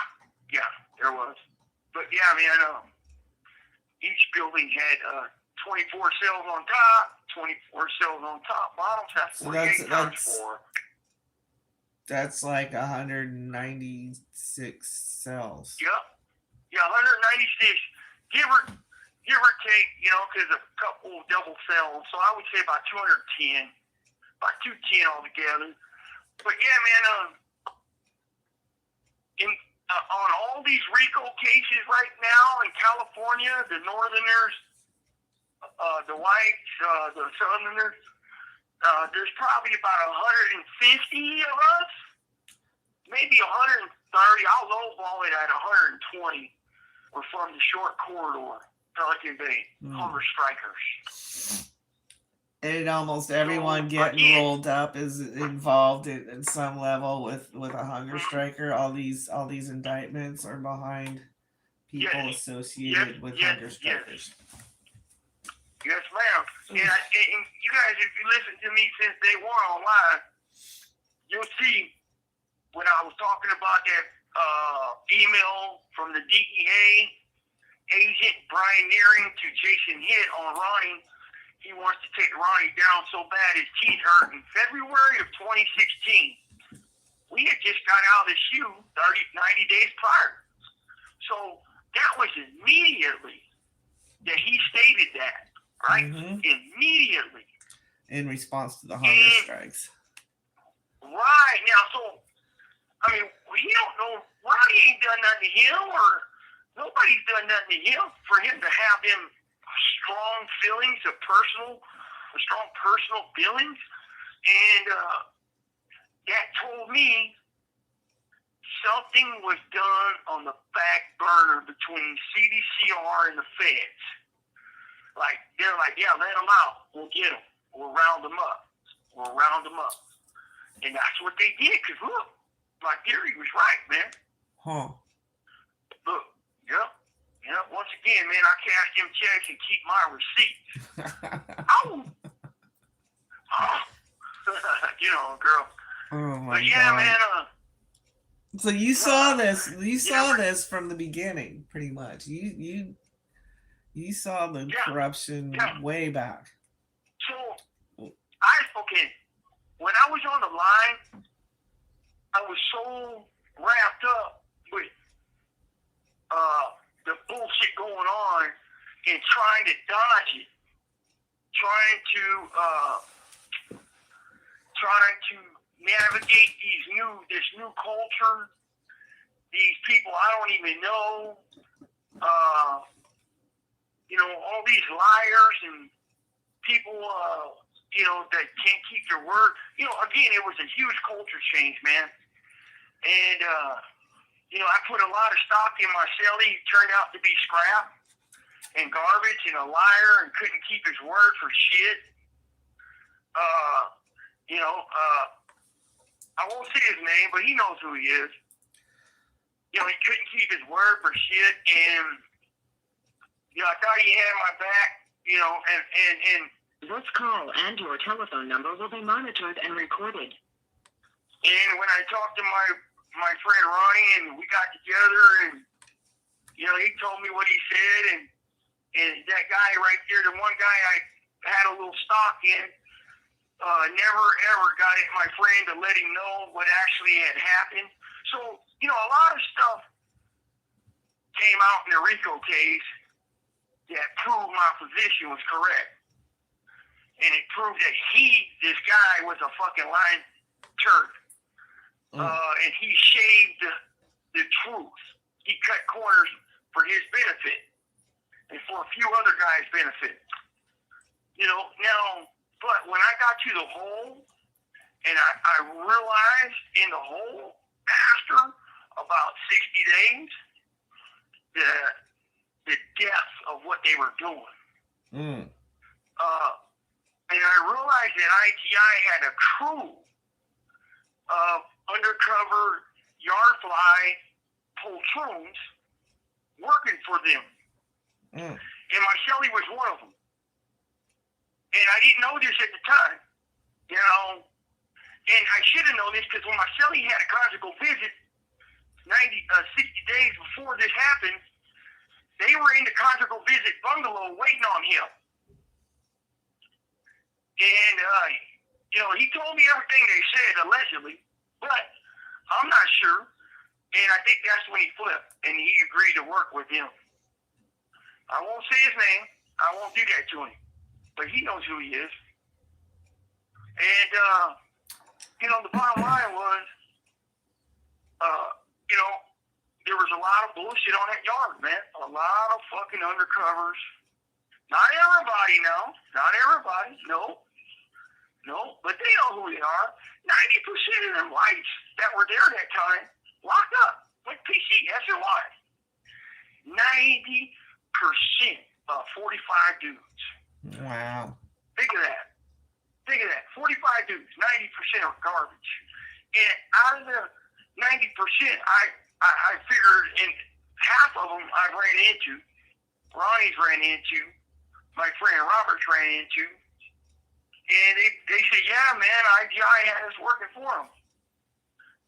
Speaker 2: there was. But yeah, man, each building had 24 cells on top, 24 cells on top. Bottoms, that's 48 times 4.
Speaker 1: That's like 196 cells.
Speaker 2: Yep. Yeah, 196, give or take, you know, because a couple of double cells. So I would say about 210, about 210 altogether. But yeah, man, on all these RICO cases right now in California, the Northerners, the whites, the Southerners, there's probably about 150 of us, maybe 130. I'll lowball it at 120. We're from the short corridor, Pelican Bay, hunger strikers.
Speaker 1: And almost everyone getting rolled up is involved in some level with a hunger striker. All these indictments are behind people associated with hunger strikers.
Speaker 2: Yes, ma'am. And you guys, if you listen to me since day one online, you'll see when I was talking about that email from the DEA agent Brian Nearing to Jason Hitt on Ronnie. He wants to take Ronnie down so bad his teeth hurt. In February of 2016, we had just got out of the shoe 90 days prior. So that was immediately that he stated that, right? Mm-hmm. Immediately.
Speaker 1: In response to the hunger strikes.
Speaker 2: Right. Now, so, I mean, we don't know. Ronnie ain't done nothing to him, or nobody's done nothing to him for him to have them strong feelings of strong personal feelings. And that told me something was done on the back burner between CDCR and the feds. Like, they're like, yeah, let them out. We'll get them. We'll round them up. And that's what they did, because look, my theory was right, man.
Speaker 1: Huh.
Speaker 2: Look, yep. Once again, man, I cash them checks and keep my receipts. You know, girl.
Speaker 1: Oh my
Speaker 2: but yeah,
Speaker 1: God.
Speaker 2: Man.
Speaker 1: So you saw this. You saw this from the beginning, pretty much. You saw the corruption way back.
Speaker 2: So when I was on the line, I was so wrapped up with the bullshit going on and trying to dodge it, trying to navigate this new culture, these people I don't even know, all these liars and people, that can't keep their word. Again, it was a huge culture change, man. And, I put a lot of stock in my cellie. He turned out to be scrap and garbage and a liar and couldn't keep his word for shit. I won't say his name, but he knows who he is. He couldn't keep his word for shit, and I thought he had my back. And
Speaker 3: This call and your telephone number will be monitored and recorded.
Speaker 2: And when I talked to my friend Ronnie, and we got together, and you know, he told me what he said, and that guy right there, the one guy I had a little stock in, never ever got my friend to let him know what actually had happened. So, you know, a lot of stuff came out in the RICO case that proved my position was correct. And it proved that this guy was a fucking lying turd. And he shaved the truth. He cut corners for his benefit and for a few other guys' benefit. You know, now, but when I got to the hole, and I realized in the hole after about 60 days the depth of what they were doing. And I realized that ITI had a crew of undercover yard fly poltroons working for them. And Marcelli was one of them. And I didn't know this at the time, you know. And I should have known this because when Marcelli had a conjugal visit 60 days before this happened, they were in the conjugal visit bungalow waiting on him. And, you know, he told me everything they said, allegedly, but I'm not sure. And I think that's when he flipped, and he agreed to work with him. I won't say his name. I won't do that to him. But he knows who he is. And, you know, the bottom line was, you know, there was a lot of bullshit on that yard, man. A lot of fucking undercovers. Not everybody, no. Not everybody, no. No, but they know who they are. 90% of them whites that were there that time locked up with PC, SNY. 90% of 45 dudes.
Speaker 1: Wow.
Speaker 2: Think of that. 45 dudes, 90% are garbage. And out of the 90%, I figured in half of them I ran into. Ronnie's ran into. My friend Robert's ran into. And they said, yeah, man, IGI had us working for them.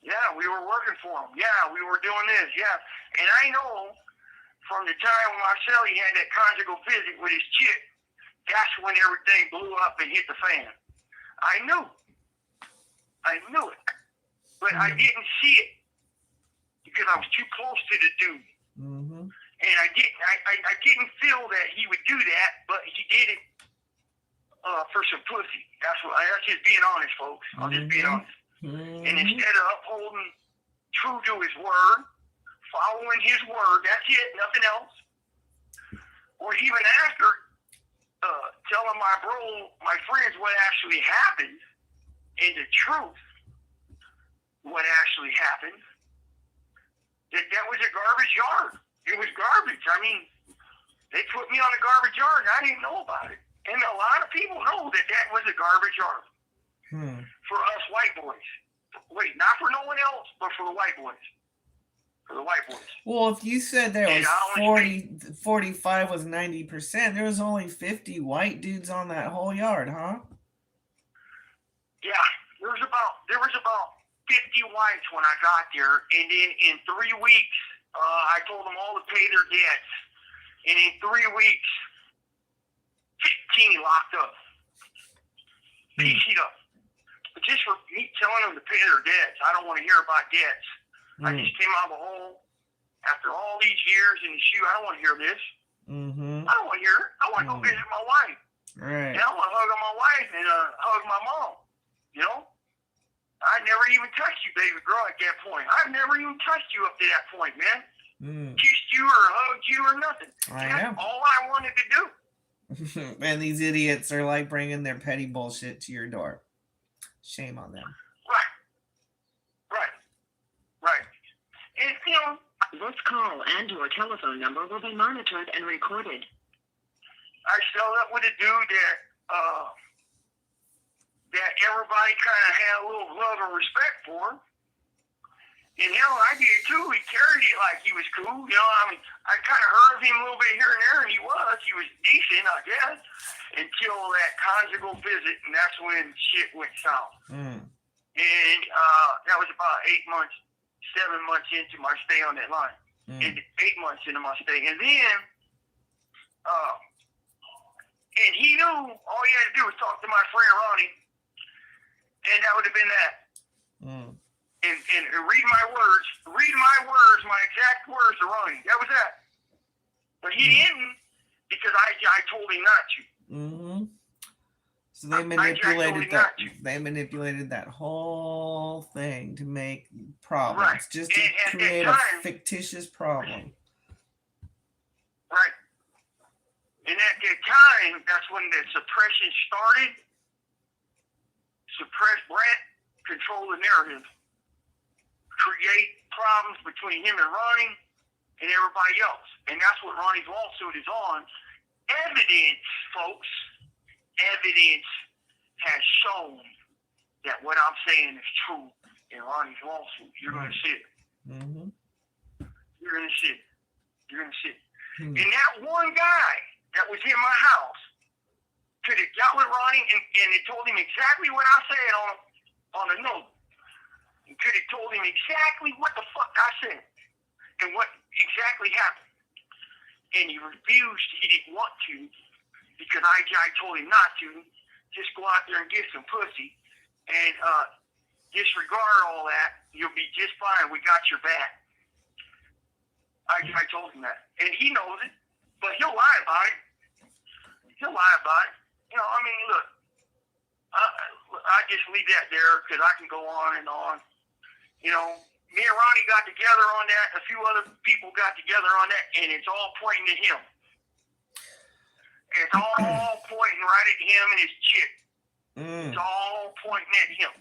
Speaker 2: Yeah, we were working for them. Yeah, we were doing this. Yeah. And I know from the time when Marcelli had that conjugal visit with his chick, that's when everything blew up and hit the fan. I knew it. But I didn't see it because I was too close to the dude. And I didn't feel that he would do that, but he did it for some pussy. That's just being honest, folks. I'm just being honest. And instead of upholding true to his word, following his word, that's it, nothing else. Or even after telling my friends what actually happened, and the truth, what actually happened, that was a garbage yard. It was garbage. I mean, they put me on a garbage yard, and I didn't know about it. And a lot of people know that was a garbage yard for us white boys. Wait, not for no one else, but for the white boys. For the white boys.
Speaker 1: Well, if you said there was 45 was 90%, there was only 50 white dudes on that whole yard, huh?
Speaker 2: Yeah, there was about 50 whites when I got there, and then in 3 weeks, I told them all to pay their debts, and in 3 weeks, 15 locked up, PC'd up. But just for me telling them to pay their debts, I don't want to hear about debts. I just came out of the hole after all these years in the shoe. I don't want to hear this. I don't want to hear it. I want to go visit my wife.
Speaker 1: Right.
Speaker 2: And I want to hug on my wife and hug my mom. You know? I never even touched you, baby girl, at that point. I've never even touched you up to that point, man. Kissed you or hugged you or nothing. That's all I wanted to do.
Speaker 1: And these idiots are like bringing their petty bullshit to your door. Shame on them.
Speaker 2: Right. And, you know,
Speaker 3: this call and your telephone number will be monitored and recorded.
Speaker 2: I settled up with a dude that everybody kind of had a little love and respect for. And hell, I did too. He carried it like he was cool. You know, I mean, I kind of heard of him a little bit here and there, and he was decent, I guess, until that conjugal visit, and that's when shit went south. And that was about 7 months into my stay on that line. And 8 months into my stay. And then, and he knew all he had to do was talk to my friend Ronnie, and that would have been that. And read my words, my exact words to Ronnie. That was that. But he didn't, because I told him not to.
Speaker 1: So they manipulated that. They manipulated that whole thing to make problems, right. Just to create a fictitious problem.
Speaker 2: Right. And at that time, that's when the suppression started. Suppress Brant, control the narrative, create problems between him and Ronnie and everybody else. And that's what Ronnie's lawsuit is on. Evidence, folks. Evidence has shown that what I'm saying is true in Ronnie's lawsuit. You're going to see it. You're going to see it. You're going to see it. And that one guy that was in my house could have got with Ronnie and it told him exactly what I said on the note. He could have told him exactly what the fuck I said and what exactly happened. And he refused. He didn't want to. Because I told him not to, just go out there and get some pussy and disregard all that. You'll be just fine. We got your back. I told him that. And he knows it, but he'll lie about it. He'll lie about it. You know, I mean, look, I just leave that there because I can go on and on. You know, me and Ronnie got together on that. A few other people got together on that, and it's all pointing to him. It's all pointing right at him and his chick. It's all pointing at him.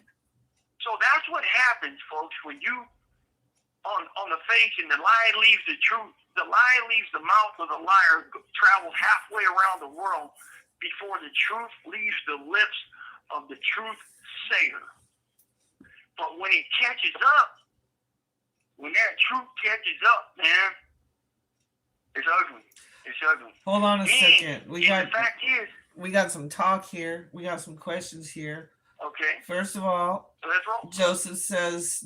Speaker 2: So that's what happens, folks, when you, on the face, and the lie leaves the truth. The lie leaves the mouth of the liar, travels halfway around the world before the truth leaves the lips of the truth sayer. But when it catches up, when that truth catches up, man, it's ugly. It's ugly.
Speaker 1: Hold on a second. We got some talk here. We got some questions here.
Speaker 2: Okay.
Speaker 1: First of all, Joseph says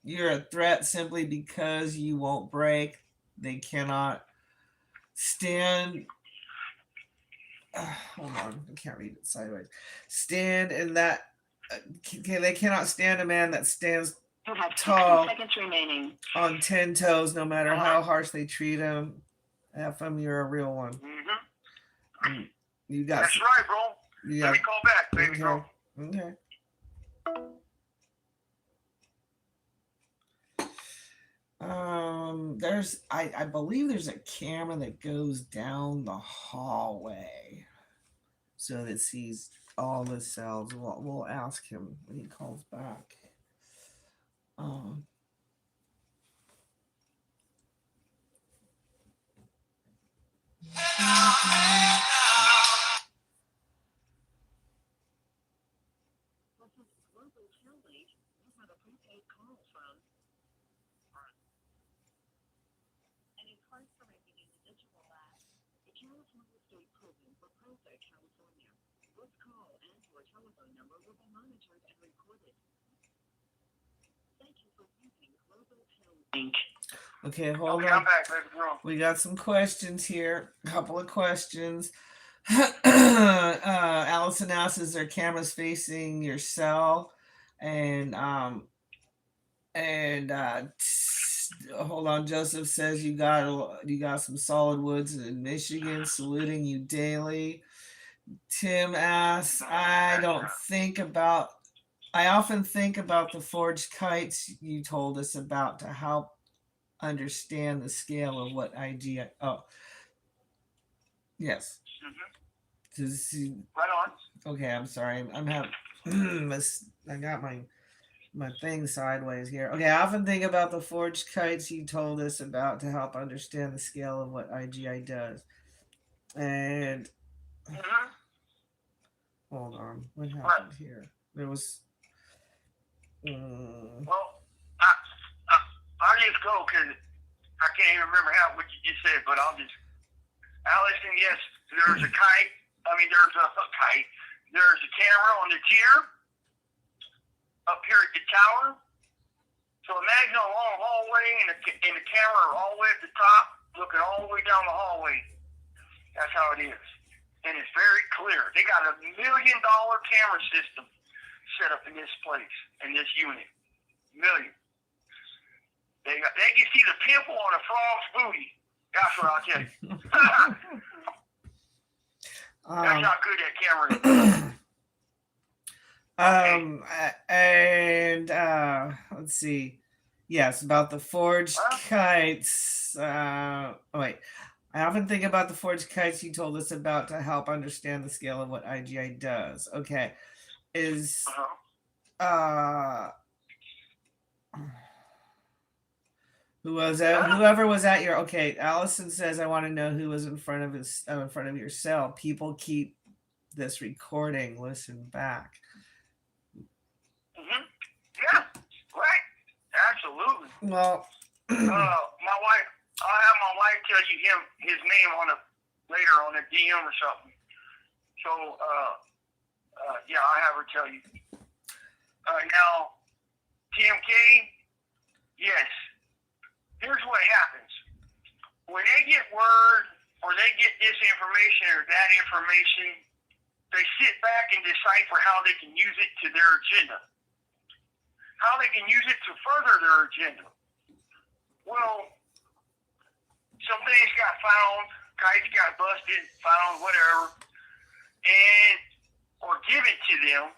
Speaker 1: you're a threat simply because you won't break. They cannot stand. Hold on. I can't read it sideways. Stand in that. They cannot stand a man that stands tall on 10 toes, no matter how harsh they treat him. FM, you're a real one. You got.
Speaker 2: That's right, bro. Let me call back, baby girl.
Speaker 1: Okay. I believe there's a camera that goes down the hallway, so that sees all the cells. We'll ask him when he calls back. Okay, hold on. We got some questions here. A couple of questions. Allison asks, is there cameras facing your cell? And hold on. Joseph says you got some solid woods in Michigan, saluting you daily. Tim asks, I often think about the forged kites you told us about to help understand the scale of what IG. Oh, yes.
Speaker 2: Right on.
Speaker 1: Okay, I'm sorry. I'm having. I got my thing sideways here. Okay, I often think about the forged kites you told us about to help understand the scale of what IGI does. And hold on, what happened here? There was.
Speaker 2: Well, just go because I can't even remember what you just said, but Allison, yes, there's a kite. There's a kite. There's a camera on the tier up here at the tower. So imagine a long hallway and the camera all the way at the top, looking all the way down the hallway. That's how it is. And it's very clear. They got $1 million camera system set up in this place, in this unit. $1 million. They can see the pimple on a frog's booty. That's what I'll tell you. That's how good that camera is.
Speaker 1: Let's see. Yes, about the forged kites. Wait. I often think about the forged kites you told us about to help understand the scale of what IGI does. Okay. Whoever was at your, okay, Allison says, I want to know who was in front of your cell. People keep this recording. Listen back.
Speaker 2: Mm-hmm. Yeah, right. Absolutely.
Speaker 1: Well,
Speaker 2: my wife, I'll have my wife tell you his name later on a DM or something. So, yeah, I'll have her tell you. Now, TMK, yes. Here's what happens. When they get word or they get this information or that information, they sit back and decipher how they can use it to their agenda. How they can use it to further their agenda. Well, some things got found, kites got busted, found, whatever, or given to them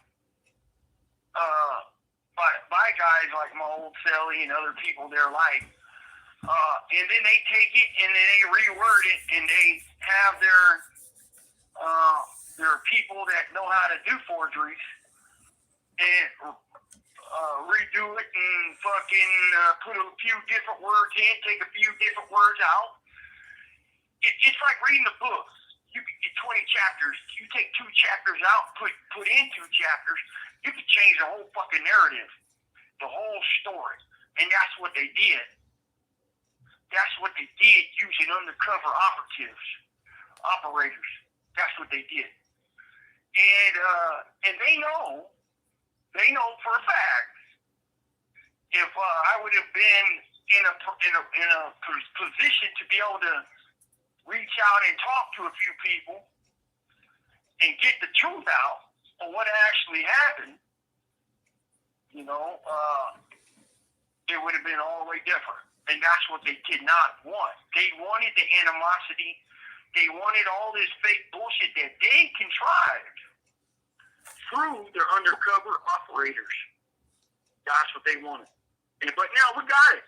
Speaker 2: by guys like my old Sally and other people they're like. And then they take it and then they reword it and they have their people that know how to do forgeries and redo it and fucking put a few different words in, take a few different words out. It's like reading a book. You could get 20 chapters. You take 2 chapters out, put in 2 chapters, you could change the whole fucking narrative, the whole story. And that's what they did. That's what they did using undercover operators. That's what they did. And they know for a fact, if I would have been in a position to be able to reach out and talk to a few people and get the truth out of what actually happened, it would have been all the way different. And that's what they did not want. They wanted the animosity. They wanted all this fake bullshit that they contrived through their undercover operators. That's what they wanted. But now we got it.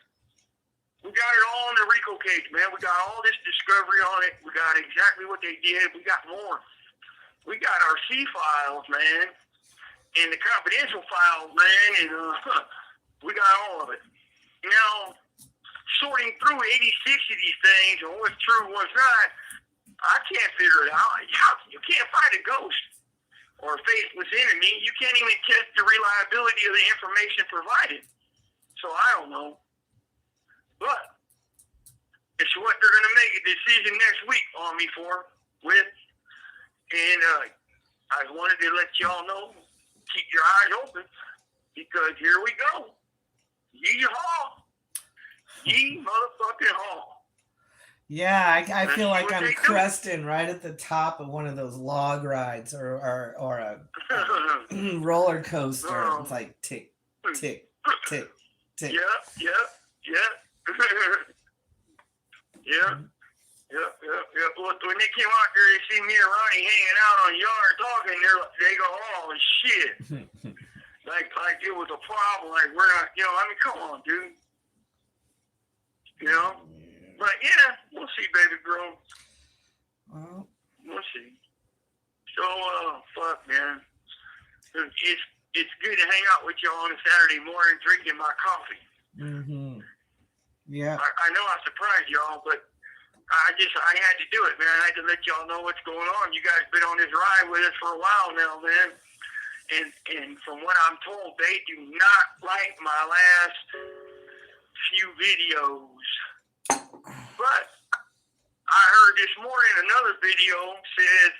Speaker 2: We got it all in the RICO case, man. We got all this discovery on it. We got exactly what they did. We got more. We got our C files, man, and the confidential files, man, and we got all of it. Now, sorting through 86 of these things and what's true, what's not, I can't figure it out. You can't fight a ghost or a faithless enemy. You can't even test the reliability of the information provided. So I don't know. But it's what they're going to make a decision next week on me with. And I wanted to let y'all know, keep your eyes open, because here we go. Yee-haw. Yee motherfucking haw.
Speaker 1: Yeah, I feel like I'm cresting right at the top of one of those log rides or a roller coaster. It's like tick, tick, tick, tick.
Speaker 2: Yeah. When they came out there, they see me and Ronnie hanging out on the yard talking. They go, "Oh shit!" like it was a problem. Like we're not, come on, dude. But yeah, we'll see, baby girl.
Speaker 1: Well,
Speaker 2: we'll see. So fuck, man. It's good to hang out with y'all on a Saturday morning, drinking my coffee.
Speaker 1: Mm-hmm. Yeah.
Speaker 2: I know I surprised y'all, but I had to do it, man. I had to let y'all know what's going on. You guys been on this ride with us for a while now, man. And from what I'm told, they do not like my last few videos. But I heard this morning another video said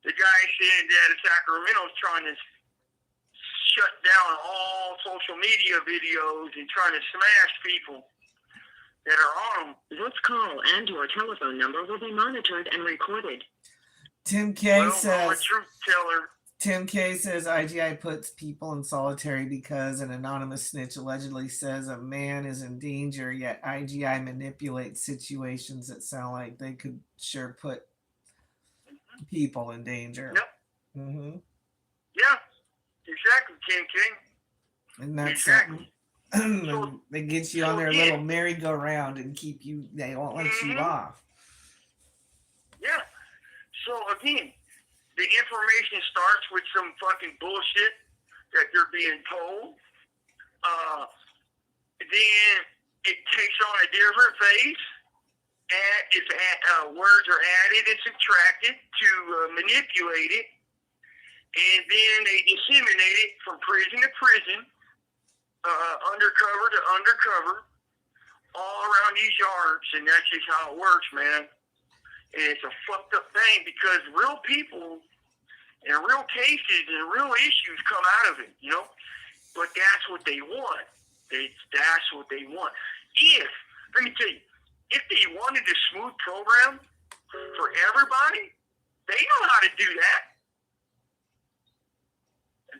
Speaker 2: the guy said that Sacramento's trying to shut down all social media videos and trying to smash people that are on them.
Speaker 3: This call and your telephone number will be monitored and recorded.
Speaker 1: Tim K
Speaker 2: Well, I'm a
Speaker 1: says
Speaker 2: truth teller.
Speaker 1: Tim K says IGI puts people in solitary because an anonymous snitch allegedly says a man is in danger, yet IGI manipulates situations that sound like they could sure put people in danger.
Speaker 2: Yep.
Speaker 1: Mm-hmm.
Speaker 2: Yeah, exactly, King King.
Speaker 1: And that's
Speaker 2: Exactly.
Speaker 1: something. They get you on their little merry-go-round and keep you, they won't let you off.
Speaker 2: Yeah. So again, the information starts with some fucking bullshit that they're being told. Then it takes on a different face. And words are added and subtracted to manipulate it. And then they disseminate it from prison to prison, undercover to undercover, all around these yards. And that's just how it works, man. And it's a fucked up thing because real people and real cases and real issues come out of it, you know? But that's what they want. That's what they want. Let me tell you, if they wanted a smooth program for everybody, they know how to do that.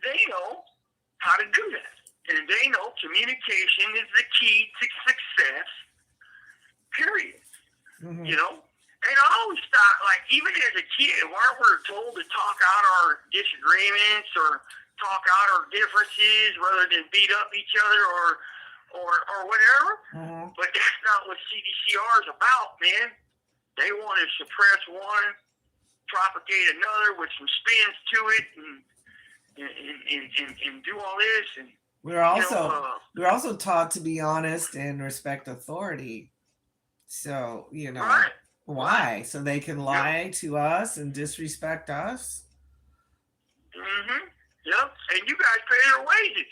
Speaker 2: They know how to do that. And they know communication is the key to success, period. Mm-hmm. You know? And I always thought, like, even as a kid, weren't we told to talk out our disagreements or talk out our differences rather than beat up each other or whatever? Mm-hmm. But that's not what CDCR is about, man. They want to suppress one, propagate another with some spins to it, and do all this. And we're also
Speaker 1: taught to be honest and respect authority. So, you know.
Speaker 2: Right.
Speaker 1: Why? So they can lie to us and disrespect us?
Speaker 2: Mm-hmm. Yep. And you guys pay their wages.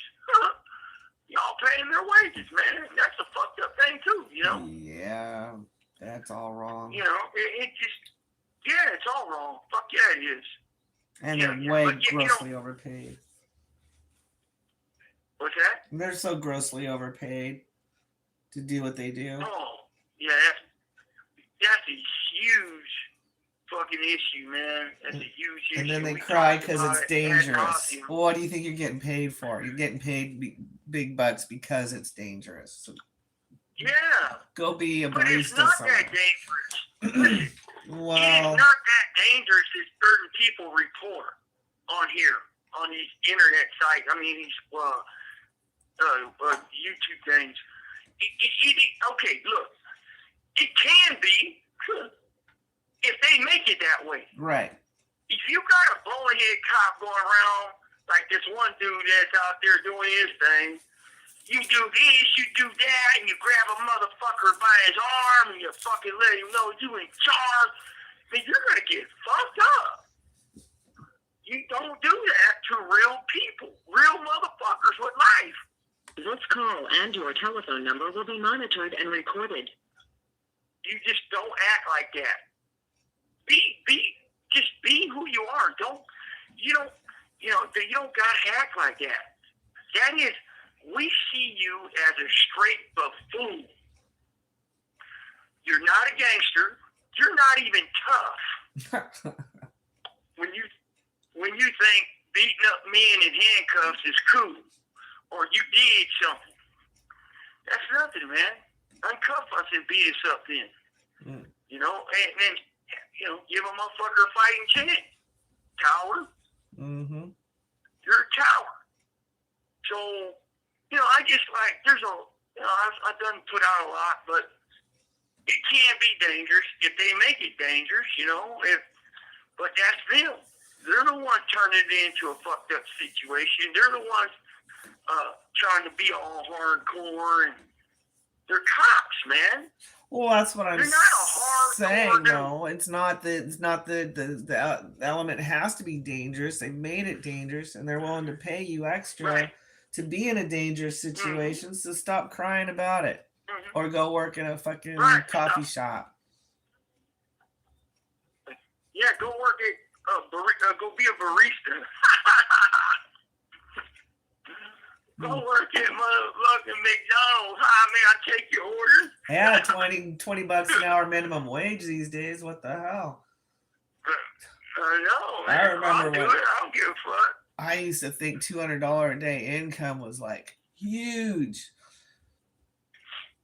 Speaker 2: Y'all paying their wages, man. That's a fucked up thing, too, you know?
Speaker 1: Yeah. That's all wrong.
Speaker 2: You know, it just, yeah, it's all wrong. Fuck yeah, it is.
Speaker 1: And they're way grossly overpaid.
Speaker 2: What's that?
Speaker 1: They're so grossly overpaid to do what they do.
Speaker 2: Oh, yeah, that's a huge fucking issue, man. That's a huge issue.
Speaker 1: And then they cry because it's dangerous. Well, what do you think you're getting paid for? You're getting paid big bucks because it's dangerous. So
Speaker 2: yeah.
Speaker 1: Go be a barista.
Speaker 2: But it's not that dangerous.
Speaker 1: Well,
Speaker 2: it's not that dangerous as certain people report on here, on these internet sites. I mean, these YouTube things. Okay, look. It can be if they make it that way.
Speaker 1: Right.
Speaker 2: If you got a bonehead cop going around like this one dude that's out there doing his thing, you do this, you do that, and you grab a motherfucker by his arm and you fucking let him know you in charge, then you're going to get fucked up. You don't do that to real people, real motherfuckers with life.
Speaker 3: This call and your telephone number will be monitored and recorded.
Speaker 2: You just don't act like that. Just be who you are. You don't gotta act like that. That is, we see you as a straight buffoon. You're not a gangster. You're not even tough. When you think beating up men in handcuffs is cool, or you did something, that's nothing, man. Uncuff us and beat us up then. Mm. You know, and then, give a motherfucker a fighting chance. Coward. Mm-hmm. You're a coward. So, I just I've done put out a lot, but it can be dangerous if they make it dangerous, but that's them. They're the ones turning it into a fucked up situation. They're the ones trying to be all hardcore, and they're cops, man.
Speaker 1: Well, that's what I'm saying. No, it's not the element has to be dangerous. They made it dangerous, and they're willing to pay you extra to be in a dangerous situation. So stop crying about it. or go work in a fucking
Speaker 2: Right.
Speaker 1: coffee shop.
Speaker 2: Yeah, go work at go be a barista. Go work at motherfucking McDonald's. Hi, man, I take your order.
Speaker 1: Yeah, 20 bucks an hour minimum wage these days. What the hell?
Speaker 2: I know, man.
Speaker 1: I remember
Speaker 2: I'll do
Speaker 1: when-
Speaker 2: it. I don't give a fuck.
Speaker 1: I used to think $200 a day income was like huge.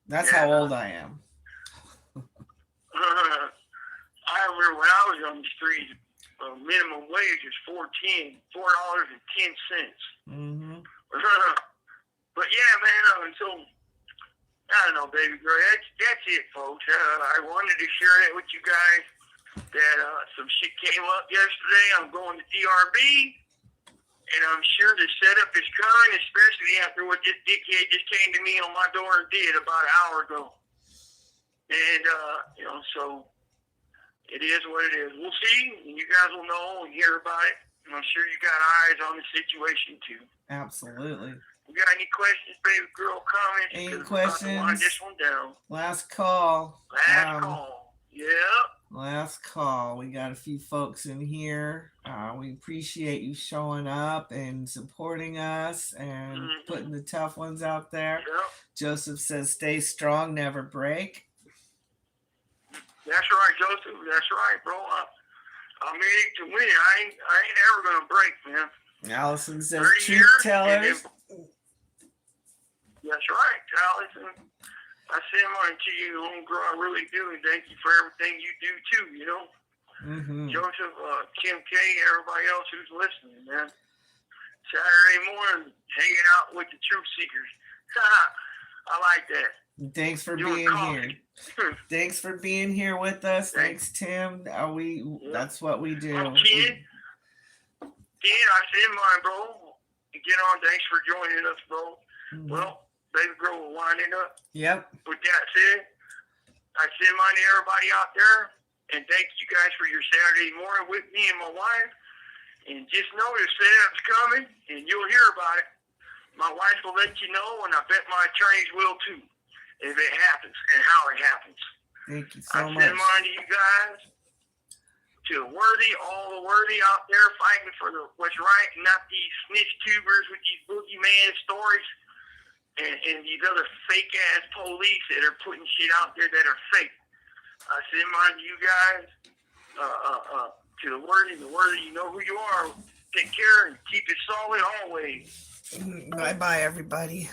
Speaker 1: That's how old I am.
Speaker 2: I remember when I was on the street, minimum wage was $4.10.
Speaker 1: Mm-hmm.
Speaker 2: But yeah, man. So I don't know, baby girl. That's it, folks. I wanted to share that with you guys. That some shit came up yesterday. I'm going to DRB, and I'm sure the setup is coming, especially after what this dickhead just came to me on my door and did about an hour ago. And so it is what it is. We'll see, and you guys will know and hear about it. And I'm sure you got eyes on the situation too.
Speaker 1: Absolutely.
Speaker 2: You got any questions, baby girl? Comments?
Speaker 1: Any
Speaker 2: 'Cause I'm about to wind
Speaker 1: questions?
Speaker 2: this one down.
Speaker 1: Last call.
Speaker 2: Last call. Yeah.
Speaker 1: Last call. We got a few folks in here. We appreciate you showing up and supporting us and putting the tough ones out there.
Speaker 2: Yep.
Speaker 1: Joseph says, stay strong, never break.
Speaker 2: That's right, Joseph. That's right, bro. I'm in it to win. I ain't ever gonna break, man.
Speaker 1: Allison says,
Speaker 2: 30
Speaker 1: truth
Speaker 2: years,
Speaker 1: tellers.
Speaker 2: That's right, Allison. I send mine to you, homegirl. I really do, and thank you for everything you do too. You know, Joseph, Kim K, everybody else who's listening, man. Saturday morning, hanging out with the truth seekers. I like that.
Speaker 1: Thanks for
Speaker 2: Doing
Speaker 1: being
Speaker 2: coffee.
Speaker 1: here. Thanks for being here with us. Thanks, Tim. That's what we do.
Speaker 2: Kid, I send mine, bro. Get on. Thanks for joining us, bro. Well, baby girl, we're winding up.
Speaker 1: Yep.
Speaker 2: With that said, I send mine to everybody out there, and thank you guys for your Saturday morning with me and my wife. And just know the setup's coming, and you'll hear about it. My wife will let you know, and I bet my attorneys will too, if it happens and how it happens.
Speaker 1: Thank you so
Speaker 2: I
Speaker 1: much.
Speaker 2: send mine to you guys, to the worthy, all the worthy out there fighting for what's right, and not these snitch tubers with these boogeyman stories. And these other fake-ass police that are putting shit out there that are fake. I send mine to you guys, to the worthy, you know who you are. Take care and keep it solid always.
Speaker 1: Bye-bye, everybody.